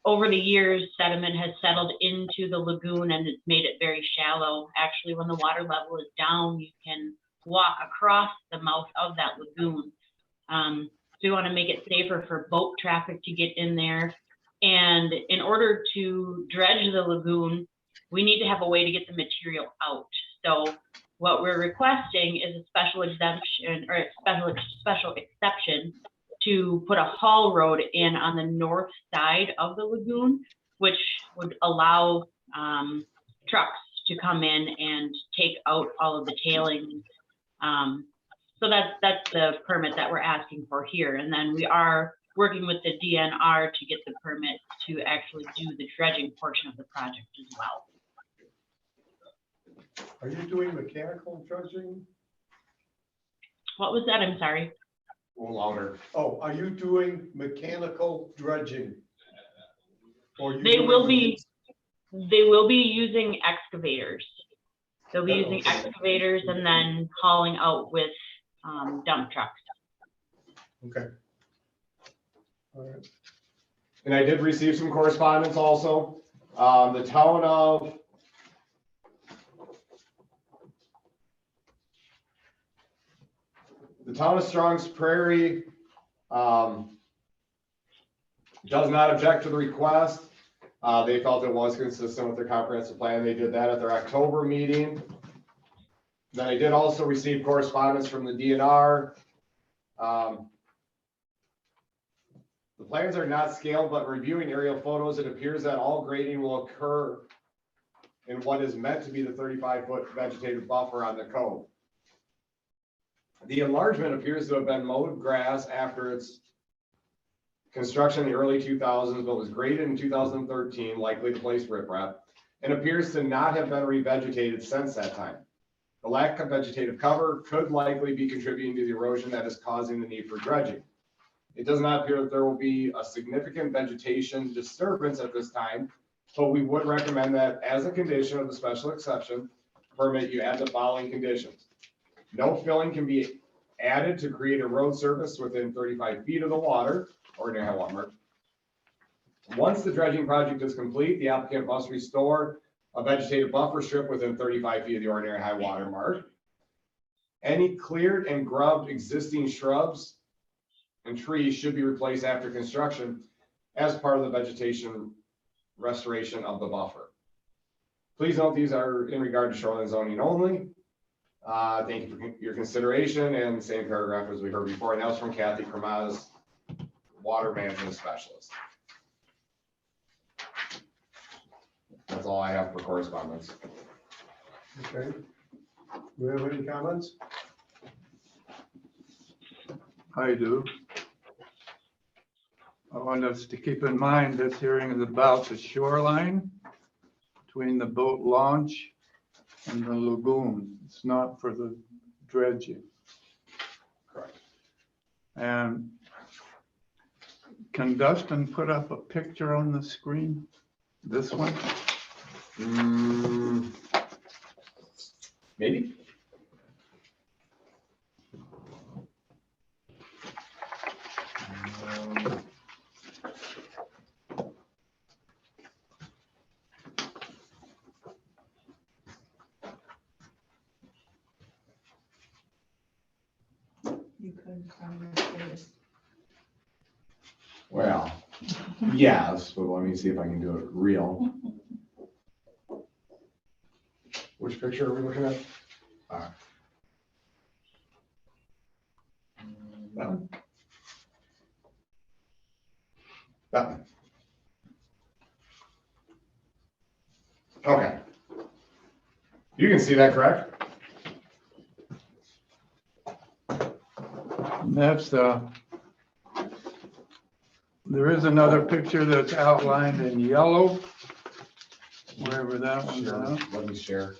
Over the years, sediment has settled into the lagoon and it's made it very shallow. Actually, when the water level is down, you can walk across the mouth of that lagoon. So we want to make it safer for boat traffic to get in there. And in order to dredge the lagoon, we need to have a way to get the material out. So what we're requesting is a special exemption or a special exception to put a haul road in on the north side of the lagoon, which would allow trucks to come in and take out all of the tailings. So that's the permit that we're asking for here. And then we are working with the DNR to get the permit to actually do the dredging portion of the project as well. Are you doing mechanical dredging? What was that? I'm sorry. A little louder. Oh, are you doing mechanical dredging? Or you They doing- will be using excavators. They'll be using excavators and then hauling out with dump trucks. Okay. All right. And I did receive some correspondence also. The town of Strong's Prairie does not object to the request. They felt it was consistent with their comprehensive plan. They did that at their October meeting. Then I did also receive correspondence from the DNR. The plans are not scaled, but reviewing aerial photos, it appears that all grading will occur in what is meant to be the 35-foot vegetative buffer on the cove. The enlargement appears to have been mowed grass after its construction in the early 2000s, but was graded in 2013, likely to place riprap, and appears to not have been revegetated since that time. The lack of vegetative cover could likely be contributing to the erosion that is causing the need for dredging. It does not appear that there will be a significant vegetation disturbance at this time, but we would recommend that as a condition of the special exception permit, you add the following conditions. No filling can be added to create a road surface within 35 feet of the water or near high water mark. Once the dredging project is complete, the applicant must restore a vegetative buffer strip within 35 feet of the ordinary high water mark. Any cleared and grubbed existing shrubs and trees should be replaced after construction as part of the vegetation restoration of the buffer. Please note these are in regard to shoreline zoning only. Thank you for your consideration, and the same paragraph as we heard before, and that was from Kathy Kremaz, water management specialist. That's all I have for correspondence. Okay. Do we have any comments? I do. I want us to keep in mind this hearing is about the shoreline between the boat launch and the lagoon. It's not for the dredging. Correct. And can Dustin put up a picture on the screen? This one? Maybe. You couldn't find your face. Well, yes, but let me see if I can do it real. Which picture are we looking at? That one? That one. Okay. You can see that, correct? And that's there is another picture that's outlined in yellow, wherever that one's Sure. at, Let me share.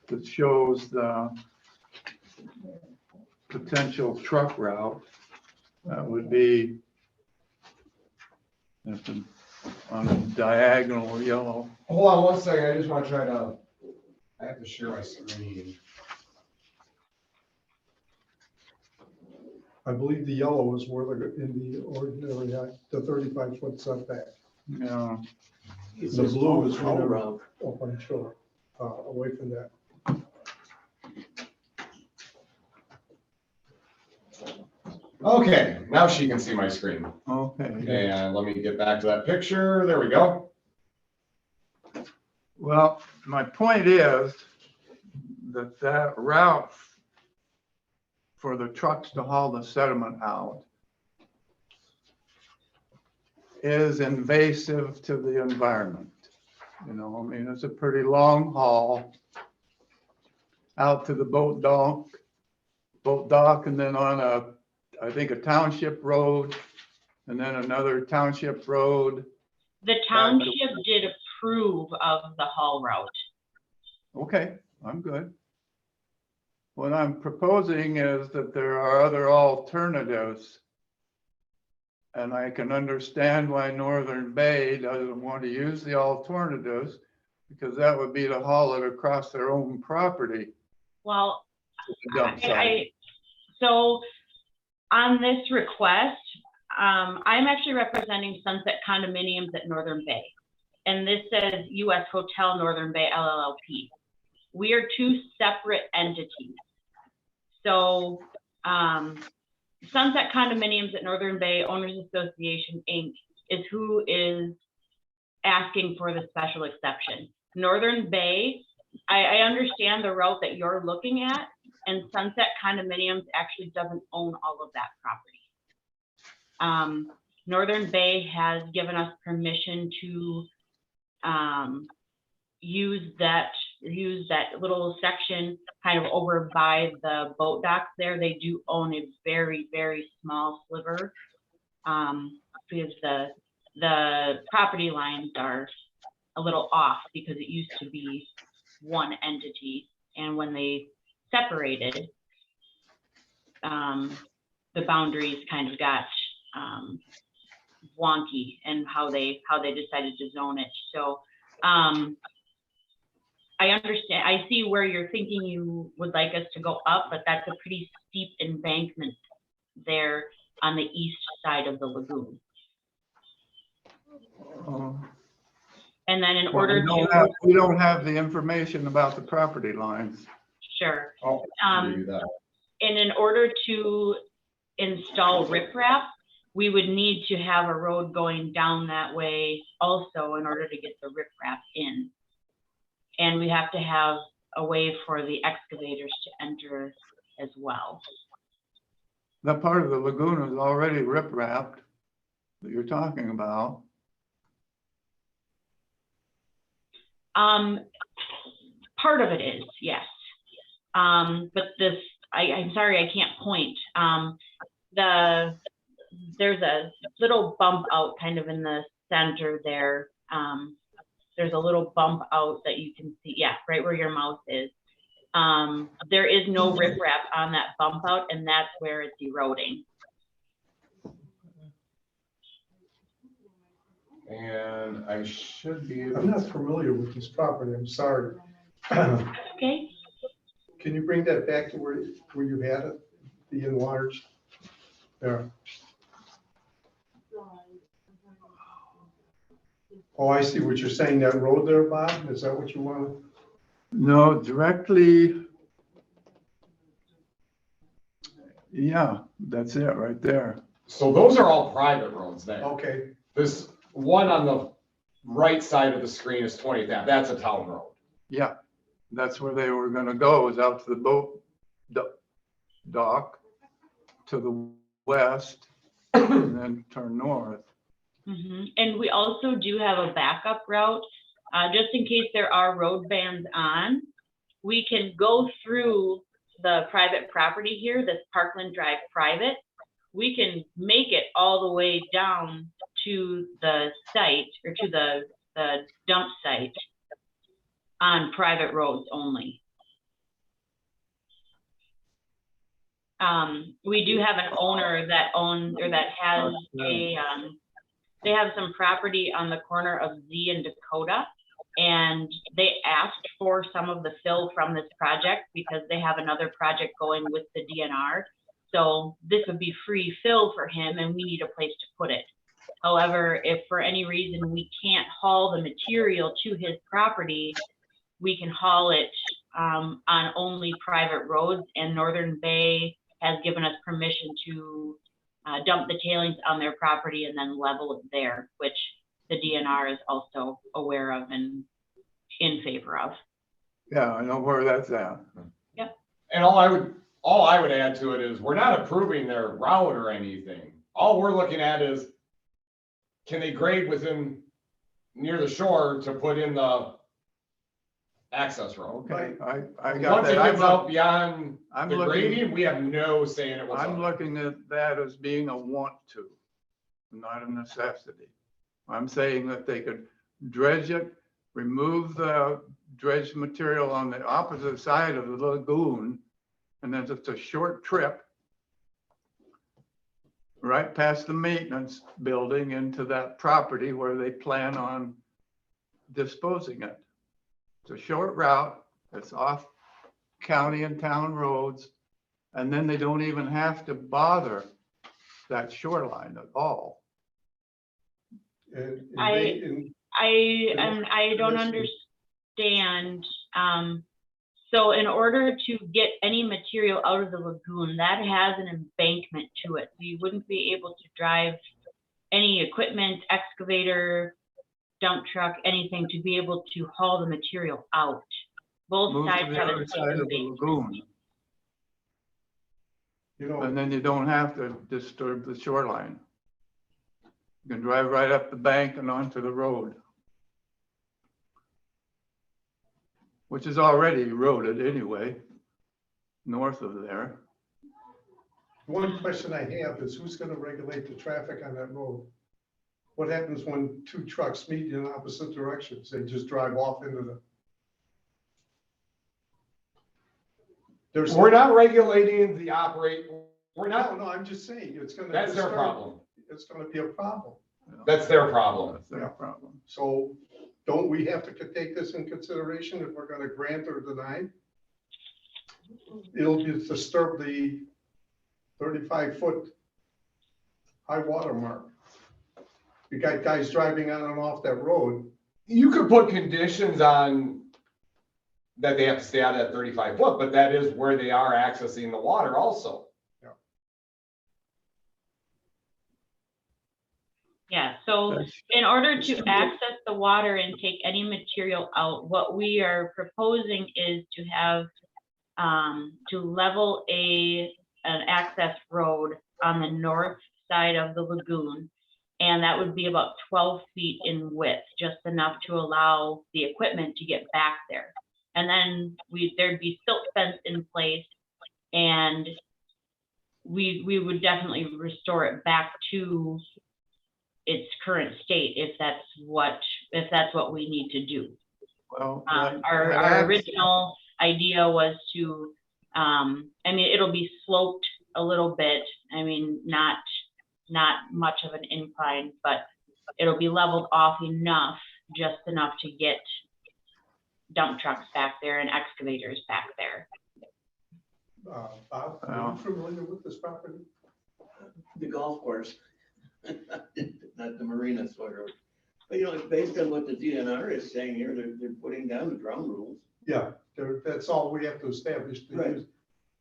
that shows the potential truck route. That would be on a diagonal yellow. Hold on one second, I just want to try to, I have to share my screen. I believe the yellow is where they're in the ordinary, the 35-foot setback. Yeah, The blue is all whenever around. up on shore, away from that. Okay, now she can see my screen. Okay. And let me get back to that picture. There we go. Well, my point is that that route for the trucks to haul the sediment out is invasive to the environment. You know, I mean, it's a pretty long haul out to the boat dock, and then on I think a township road, and then another township road. The township did approve of the haul route. Okay, I'm good. What I'm proposing is that there are other alternatives. And I can understand why Northern Bay doesn't want to use the alternatives, because that would be to haul it across their own property. Well, to the dump site. so on this request, I'm actually representing Sunset Condominiums at Northern Bay. And this says US Hotel Northern Bay LLP. We are two separate entities. So Sunset Condominiums at Northern Bay Owners Association, Inc. is who is asking for the special exception. Northern Bay, I understand the route that you're looking at, and Sunset Condominiums actually doesn't own all of that property. Northern Bay has given us permission to use that little section kind of over by the boat docks there. They do own a very, very small sliver because the property lines are a little off because it used to be one entity. And when they separated, the boundaries kind of got wonky and how they decided to zone it. So I understand, I see where you're thinking you would like us to go up, but that's a pretty steep embankment there on the east side of the lagoon. And then in order to. We don't have the information about the property lines. Sure. Oh, I'll do that. And in order to install riprap, we would need to have a road going down that way also in order to get the riprap in. And we have to have a way for the excavators to enter as well. That part of the lagoon is already rip-wrapped that you're talking about. Part of it is, yes. But this, I'm sorry, I can't point. There's a little bump out kind of in the center there. There's a little bump out that you can see, yeah, right where your mouth is. There is no riprap on that bump out, and that's where it's eroding. And I should be able I'm not to. familiar with this property, I'm sorry. Okay. Can you bring that back to where you had it, the enlarged? There. Oh, I see what you're saying, that road there, Bob, is that what you want? No, directly. Yeah, that's it right there. So those are all private roads there. Okay, This one on the right side of the screen is 20th Ave. That's a town road. Yeah, that's where they were gonna go, is out to the boat dock to the west and then turn north. And we also do have a backup route, just in case there are road bans on. We can go through the private property here, this Parkland Drive private. We can make it all the way down to the site or to the dump site on private roads only. We do have an owner that owns or that has a, they have some property on the corner of Z and Dakota, and they asked for some of the fill from this project because they have another project going with the DNR. So this would be free fill for him, and we need a place to put it. However, if for any reason we can't haul the material to his property, we can haul it on only private roads, and Northern Bay has given us permission to dump the tailings on their property and then level it there, which the DNR is also aware of and in favor of. Yeah, I know where that's at. And all I would add to it is, we're not approving their route or anything. All we're looking at is, can they grade within, near the shore to put in the access road? Okay, I got Once it that. gets out beyond I'm the looking- grading, we have no say in it I'm whatsoever. looking at that as being a want to, not a necessity. I'm saying that they could dredge it, remove the dredged material on the opposite side of the lagoon, and then it's a short trip right past the maintenance building into that property where they plan on disposing it. It's a short route, it's off county and town roads, and then they don't even have to bother that shoreline at all. And I- they- and I don't understand. So in order to get any material out of the lagoon, that has an embankment to it. So you wouldn't be able to drive any equipment, excavator, dump truck, anything to be able to haul the material out. Both Move to sides the have other a side of the embankment. lagoon, You know, and then you don't have to disturb the shoreline. You can drive right up the bank and onto the road, which is already eroded anyway, north of there. one question I have is, who's gonna regulate the traffic on that road? What happens when two trucks meet in opposite directions? They just drive off into the. There's. We're not regulating the we're No, not, no, I'm just saying, it's gonna. that's their disturb- problem. It's gonna be a problem. That's their problem. That's their problem. So don't we have to take this in consideration if we're gonna grant or deny? It'll disturb the 35-foot high water mark. You got guys driving on and off that road. You could put conditions on that they have to stay out at 35 foot, but that is where they are accessing the water also. Yeah, so in order to access the water and take any material out, what we are proposing is to have, to level an access road on the north side of the lagoon. And that would be about 12 feet in width, just enough to allow the equipment to get back there. And then there'd be silt fence in place, and we would definitely restore it back to its current state if that's what we need to do. Well, Our original idea was to, I mean, it'll be sloped a little bit. I mean, not much of an incline, but it'll be leveled off enough, just enough to get dump trucks back there and excavators back there. Bob, are you familiar with this property? The golf course, not the marina sort of. But you know, based on what the DNR is saying here, they're putting down the ground rules. Yeah, that's all we have to establish. to Right. use.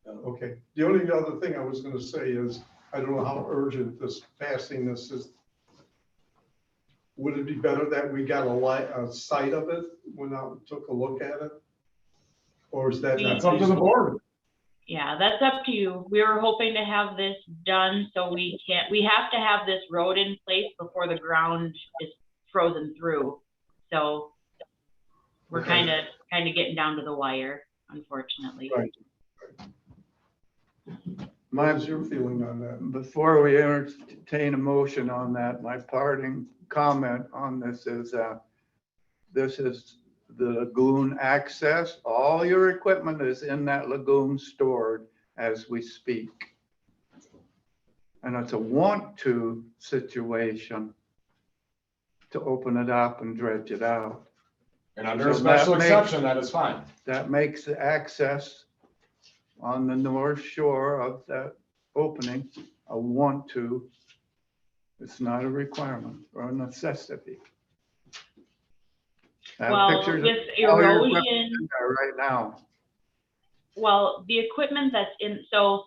Okay, the only other thing I was gonna say is, I don't know how urgent passing this is. Would it be better that we got a site of it when I took a look at it? Or is that? That's up to the board. Yeah, that's up to you. We were hoping to have this done, so we have to have this road in place before the ground is frozen through. So we're Okay. kind of getting down to the wire, unfortunately. Right. What's your feeling on that? Before we entertain a motion on that, my parting comment on this is the lagoon access. All your equipment is in that lagoon stored as we speak. And it's a want to situation to open it up and dredge it out. And under a So that special makes- exception, that is fine. That makes the access on the north shore of that opening a want to. It's not a requirement or a necessity. I have Well, pictures of with all your equipment erosion, in there right now. well, the equipment that's in, so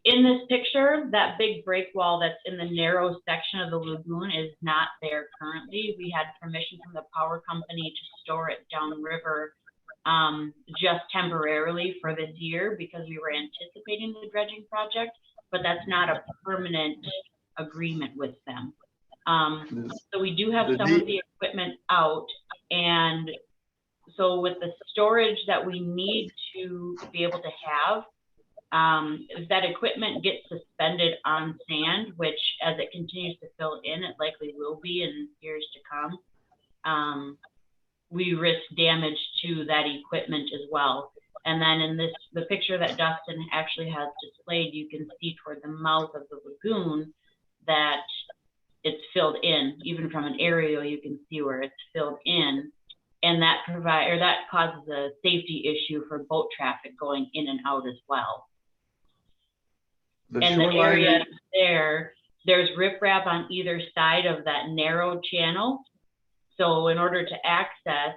in this picture, that big break wall that's in the narrow section of the lagoon is not there currently. We had permission from the power company to store it downriver just temporarily for this year because we were anticipating the dredging project, but that's not a permanent agreement with them. So we do have some of the equipment out, and so with the storage that we need to be able to have, if that equipment gets suspended on sand, which as it continues to fill in, it likely will be in years to come, we risk damage to that equipment as well. And then in the picture that Dustin actually has displayed, you can see toward the mouth of the lagoon that it's filled in. Even from an aerial, you can see where it's filled in. And that causes a safety issue for boat traffic going in and out as well. And the area there's riprap on either side of that narrow channel. So in order to access,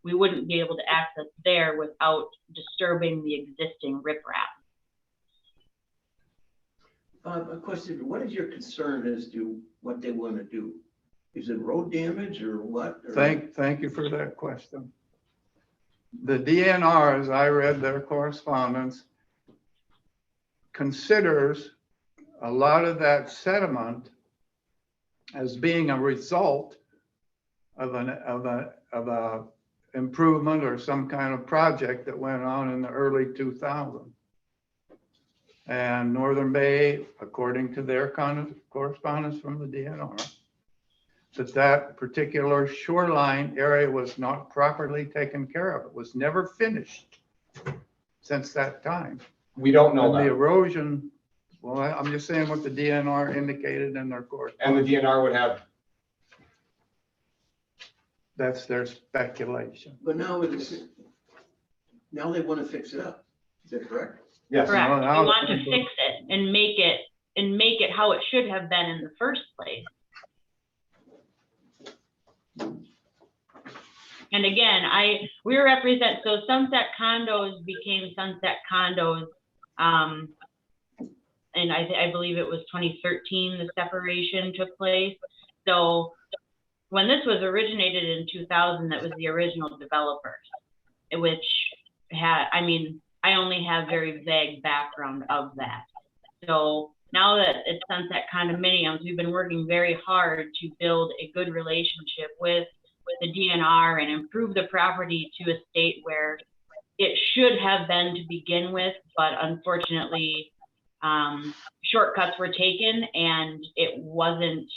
we wouldn't be able to access there without disturbing the existing riprap. A question, what is your concern as to what they want to do? Is it road damage or what? Or- Thank you for that question. The DNR, as I read their correspondence, considers a lot of that sediment as being a result of a improvement or some kind of project that went on in the early 2000s. And Northern Bay, according to their correspondence from the DNR, that particular shoreline area was not properly taken care of. It was never finished since that time. We don't know And the that. erosion, well, I'm just saying what the DNR indicated in their And correspondence. the DNR would have, That's their speculation. But now they want to fix it up. Is that correct? yes. Correct. Well, We now- want to fix it and make it how it should have been in the first place. And again, we represent, so Sunset Condos became Sunset Condos, and I believe it was 2013, the separation took place. So when this was originated in 2000, that was the original developers, which had, I only have very vague background of that. So now that it's Sunset Condominiums, we've been working very hard to build a good relationship with the DNR and improve the property to a state where it should have been to begin with, but unfortunately, shortcuts were taken and it wasn't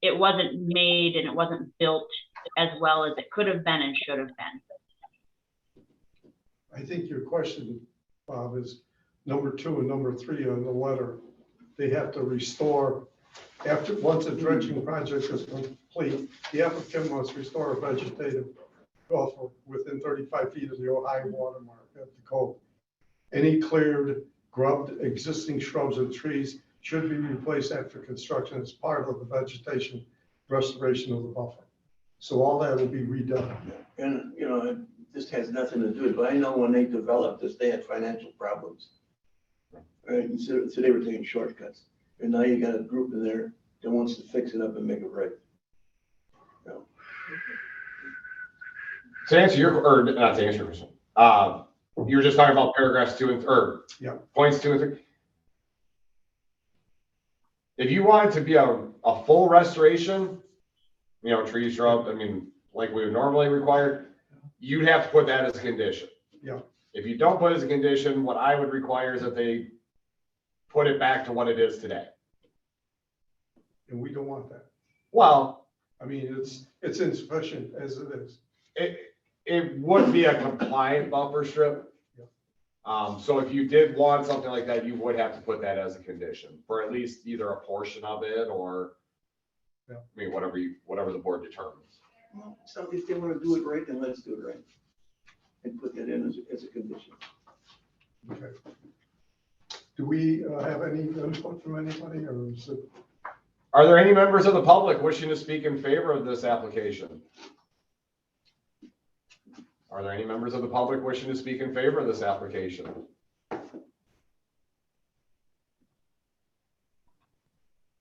made and it wasn't built as well as it could have been and should have been. I think your question, Bob, is number 2 and number 3 on the letter. They have to restore, once a dredging project is complete, the applicant must restore a vegetative buffer within 35 feet of the high water mark at the cove. Any cleared, grubbed existing shrubs and trees should be replaced after construction as part of the vegetation restoration of the buffer. So all that will be redone. And, this has nothing to do with it, but I know when they developed this, they had financial problems. Right, and so they were taking shortcuts. And now you got a group in there that wants to fix it up and make it right. To answer your, or not to answer your question, you were just talking about paragraphs 2 and, or Yeah. points 2 and 3. If you want it to be a full restoration, tree, shrub, like we would normally require, you'd have to put that as a condition. Yeah. If you don't put it as a condition, what I would require is that they put it back to what it is today. And we don't want that. Well, It's insufficient as it is. it would be a compliant buffer strip. So if you did want something like that, you would have to put that as a condition for at least either a portion of it or, whatever the board determines. Well, so if they want to do it right, then let's do it right. And put that in as a condition. Okay. Do we have any input from anybody, or is it? Are there any members of the public wishing to speak in favor of this application? Are there any members of the public wishing to speak in favor of this application?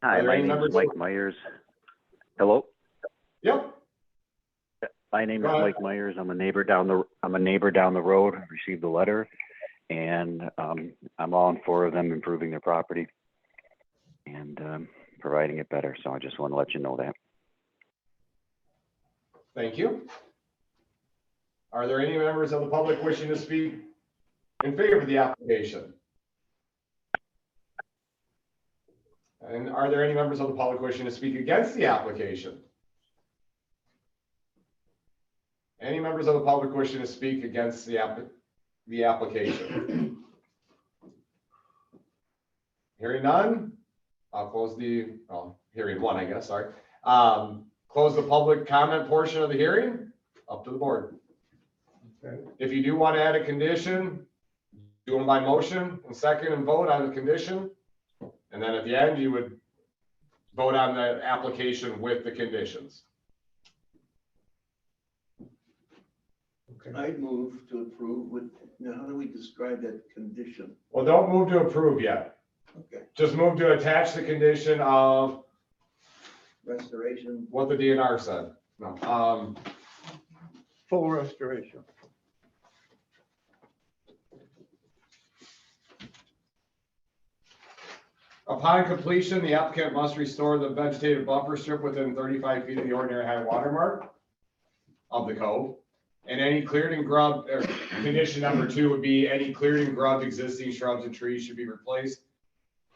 Hi, Are there my any name members is of- Mike Myers. Hello? Yep, My name is Go ahead. Mike Myers. I'm a neighbor down the road. I received a letter, and I'm all in favor of them improving their property and providing it better. So I just want to let you know that. thank you. Are there any members of the public wishing to speak in favor of the application? And are there any members of the public wishing to speak against the application? Any members of the public wishing to speak against the application? Hearing none, I'll close hearing one, I guess, sorry. Close the public comment portion of the hearing, up to the board. Okay. If you do want to add a condition, do them by motion and second and vote on the condition. And then at the end, you would vote on the application with the conditions. Okay. I'd move to approve with, now how do we describe that condition? Well, don't move to approve yet. Okay, Just move to attach the condition of restoration, what the DNR said. No, Full restoration. upon completion, the applicant must restore the vegetative buffer strip within 35 feet of the ordinary high water mark of the cove. And any cleared and grubbed, or condition number 2 would be any cleared and grubbed existing shrubs and trees should be replaced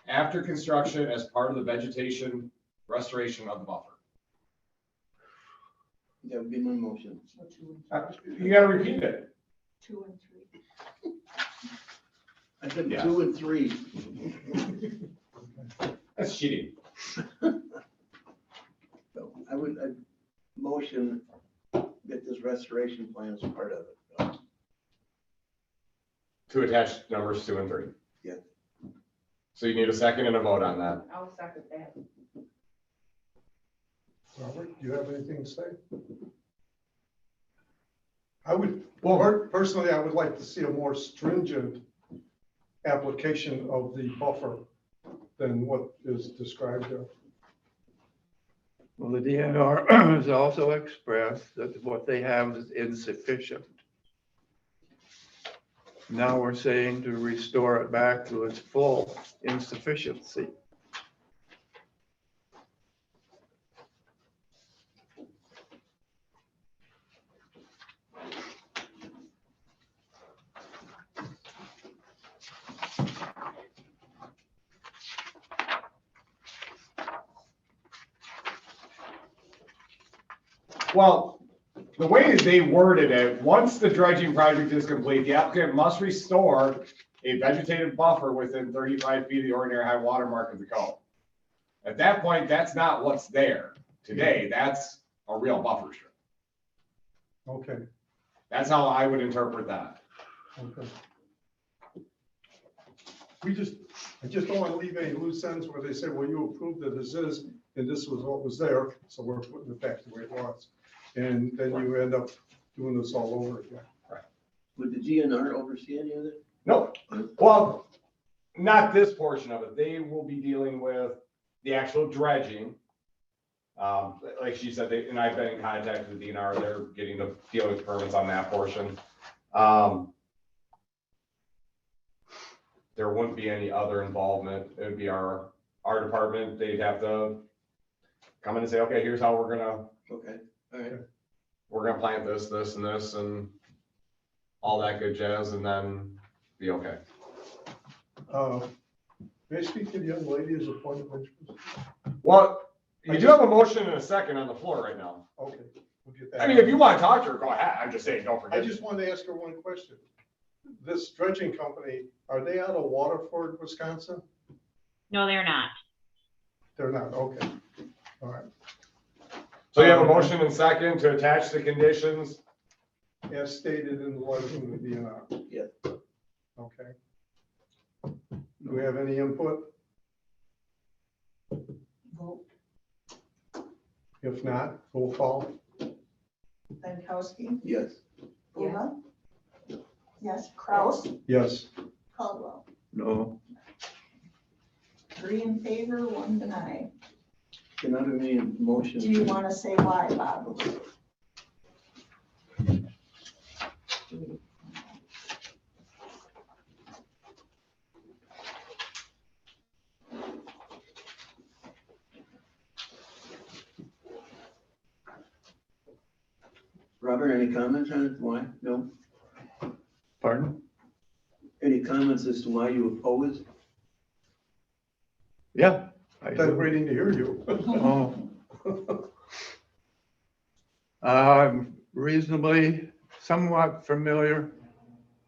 after construction as part of the vegetation restoration of the buffer. that would be my motion. So 2 and 3. You gotta repeat it. 2 and 3. I said Yeah. 2 and 3. That's cheating. So I motion that this restoration plan is part of it. To attach numbers 2 and 3. Yeah. So you need a second and a vote on that. I'll second that. Robert, do you have anything to say? I would, Well, personally, I would like to see a more stringent application of the buffer than what is described there. Well, the DNR has also expressed that what they have is insufficient. Now we're saying to restore it back to its full insufficiency. well, the way they worded it, once the dredging project is complete, the applicant must restore a vegetative buffer within 35 feet of the ordinary high water mark of the cove. At that point, that's not what's there today. That's a real buffer strip. Okay, That's how I would interpret that. okay. I just don't want to leave any loose ends where they say, well, you approved it as is, and this was what was there, so we're putting it back the way it was. And then you end up doing this all over again. Would the GNR oversee any of it? Nope. Well, not this portion of it. They will be dealing with the actual dredging. Like she said, and I've been in contact with DNR, they're getting the dealing with permits on that portion. There wouldn't be any other involvement. It would be our department. They'd have to come in and say, okay, here's how we're gonna Okay, all right. plant this, this, and this, and all that good jazz, and then be okay. May I speak to the young lady as a point of interest? Well, you do have a motion and a second on the floor right now. Okay, we'll get that. I mean, if you want to talk to her, go ahead. I'm just saying, don't I forget. just wanted to ask her one question. This dredging company, are they out of Waterford, Wisconsin? No, they're not. They're not, okay, all right. So you have a motion and second to attach the conditions. As stated in the letter from the DNR. Yeah. Okay. Do we have any input? Vote. If not, roll call. Stankowski. Yes. Bruna. Yes. Kraus. Yes. Caldwell. No, 3 in favor, 1 denied. Cannot have any motion. Do you want to say why, Bob? Robert, any comments on it? Why? No? Pardon? Any comments as to why you oppose? Yeah. I I'm do. waiting to hear you. Oh. I'm reasonably, somewhat familiar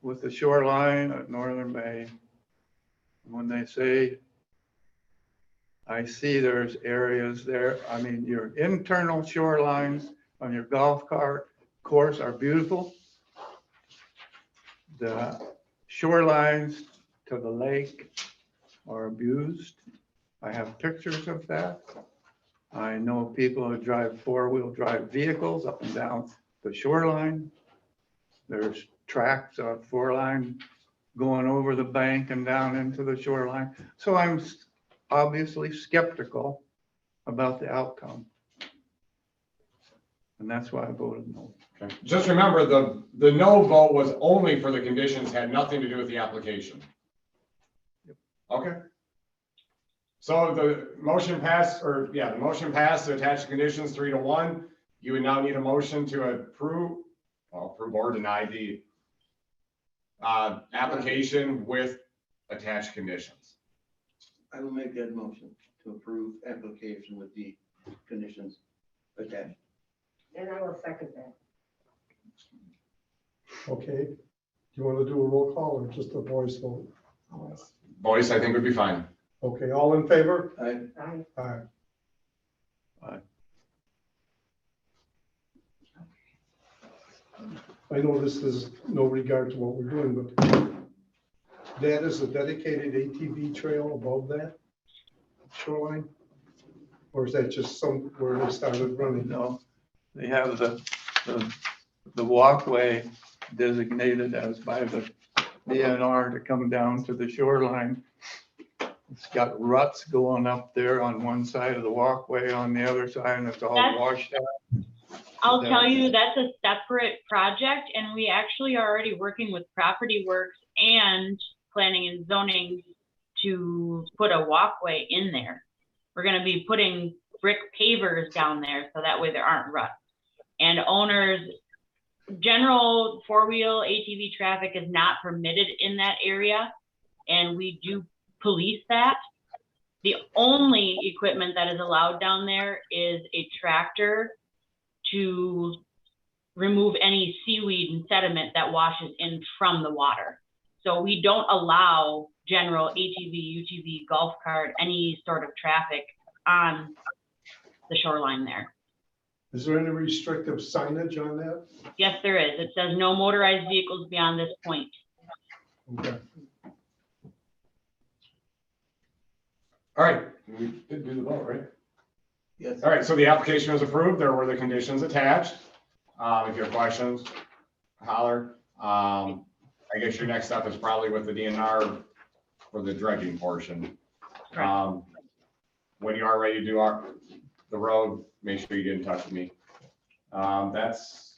with the shoreline at Northern Bay. When they say, I see there's areas there, I mean, your internal shorelines on your golf cart course are beautiful. The shorelines to the lake are abused. I have pictures of that. I know people who drive four-wheel drive vehicles up and down the shoreline. There's tracks of four-line going over the bank and down into the shoreline. So I'm obviously skeptical about the outcome. And that's why I voted no. Okay. Just remember, the no vote was only for the conditions, had nothing to do with the application. Okay. So the motion passed, or yeah, the motion passed to attach the conditions 3-1. You would now need a motion to approve or deny the application with attached conditions. I will make that motion to approve application with the conditions attached. And I will second that. Okay, do you want to do a roll call or just a voice vote? Voice, I think, would be fine. Okay, all in favor? I, Aye. Aye. I know this is no regard to what we're doing, but that is a dedicated ATV trail above that shoreline? Or is that just somewhere they started running? No, they have the walkway designated as by the DNR to come down to the shoreline. It's got ruts going up there on one side of the walkway, on the other side, and it's all That's- washed out. I'll There. tell you, that's a separate project, and we actually are already working with Property Works and Planning and Zoning to put a walkway in there. We're gonna be putting brick pavers down there, so that way there aren't ruts. And owners, general four-wheel ATV traffic is not permitted in that area, and we do police that. The only equipment that is allowed down there is a tractor to remove any seaweed and sediment that washes in from the water. So we don't allow general ATV, UTV, golf cart, any sort of traffic on the shoreline there. Is there any restrictive signage on that? Yes, there is. It says no motorized vehicles beyond this point. Okay. All right, we did do the vote, right? yes. All right, so the application was approved. There were the conditions attached. If you have questions, holler. I guess your next step is probably with the DNR for the dredging portion. Right. When you are ready to do the road, make sure you get in touch with me. That's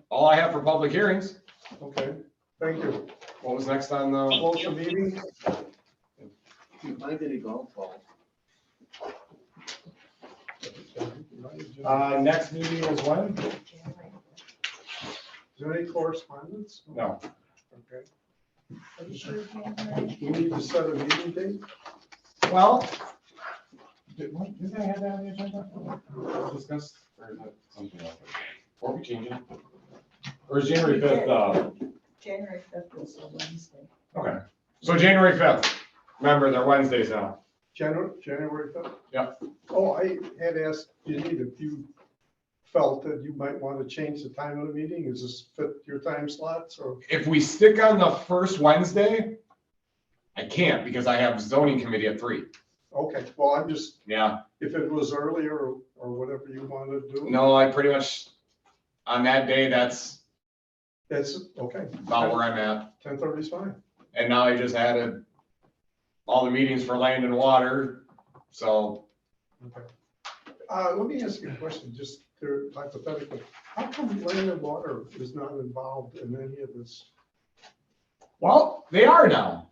all I have for public hearings. Okay, thank you. What was next on the? Thank Close the meeting. If you find any golf balls, Next meeting is when? Is there any correspondence? No. Okay. Are you sure, January? We need to set a meeting date? Well, did I have that on the agenda? Discuss, or is that something else? Or we change it? Or is January 5th, January 5th is a Wednesday. okay. So January 5th, remember, they're Wednesdays now. January 5th? Yeah. Oh, I had asked Janine if you felt that you might want to change the time of the meeting. Is this fit your time slots or? If we stick on the first Wednesday, I can't because I have zoning committee at 3. Okay, well, I'm just, Yeah, if it was earlier or whatever you want to do. no, I pretty much, on that day, that's That's, okay. about where I'm at. 10:30 is fine. And now I just added all the meetings for land and water, so. Okay. Let me ask you a question, just hypothetically. How come land and water is not involved in any of this? Well, they are now.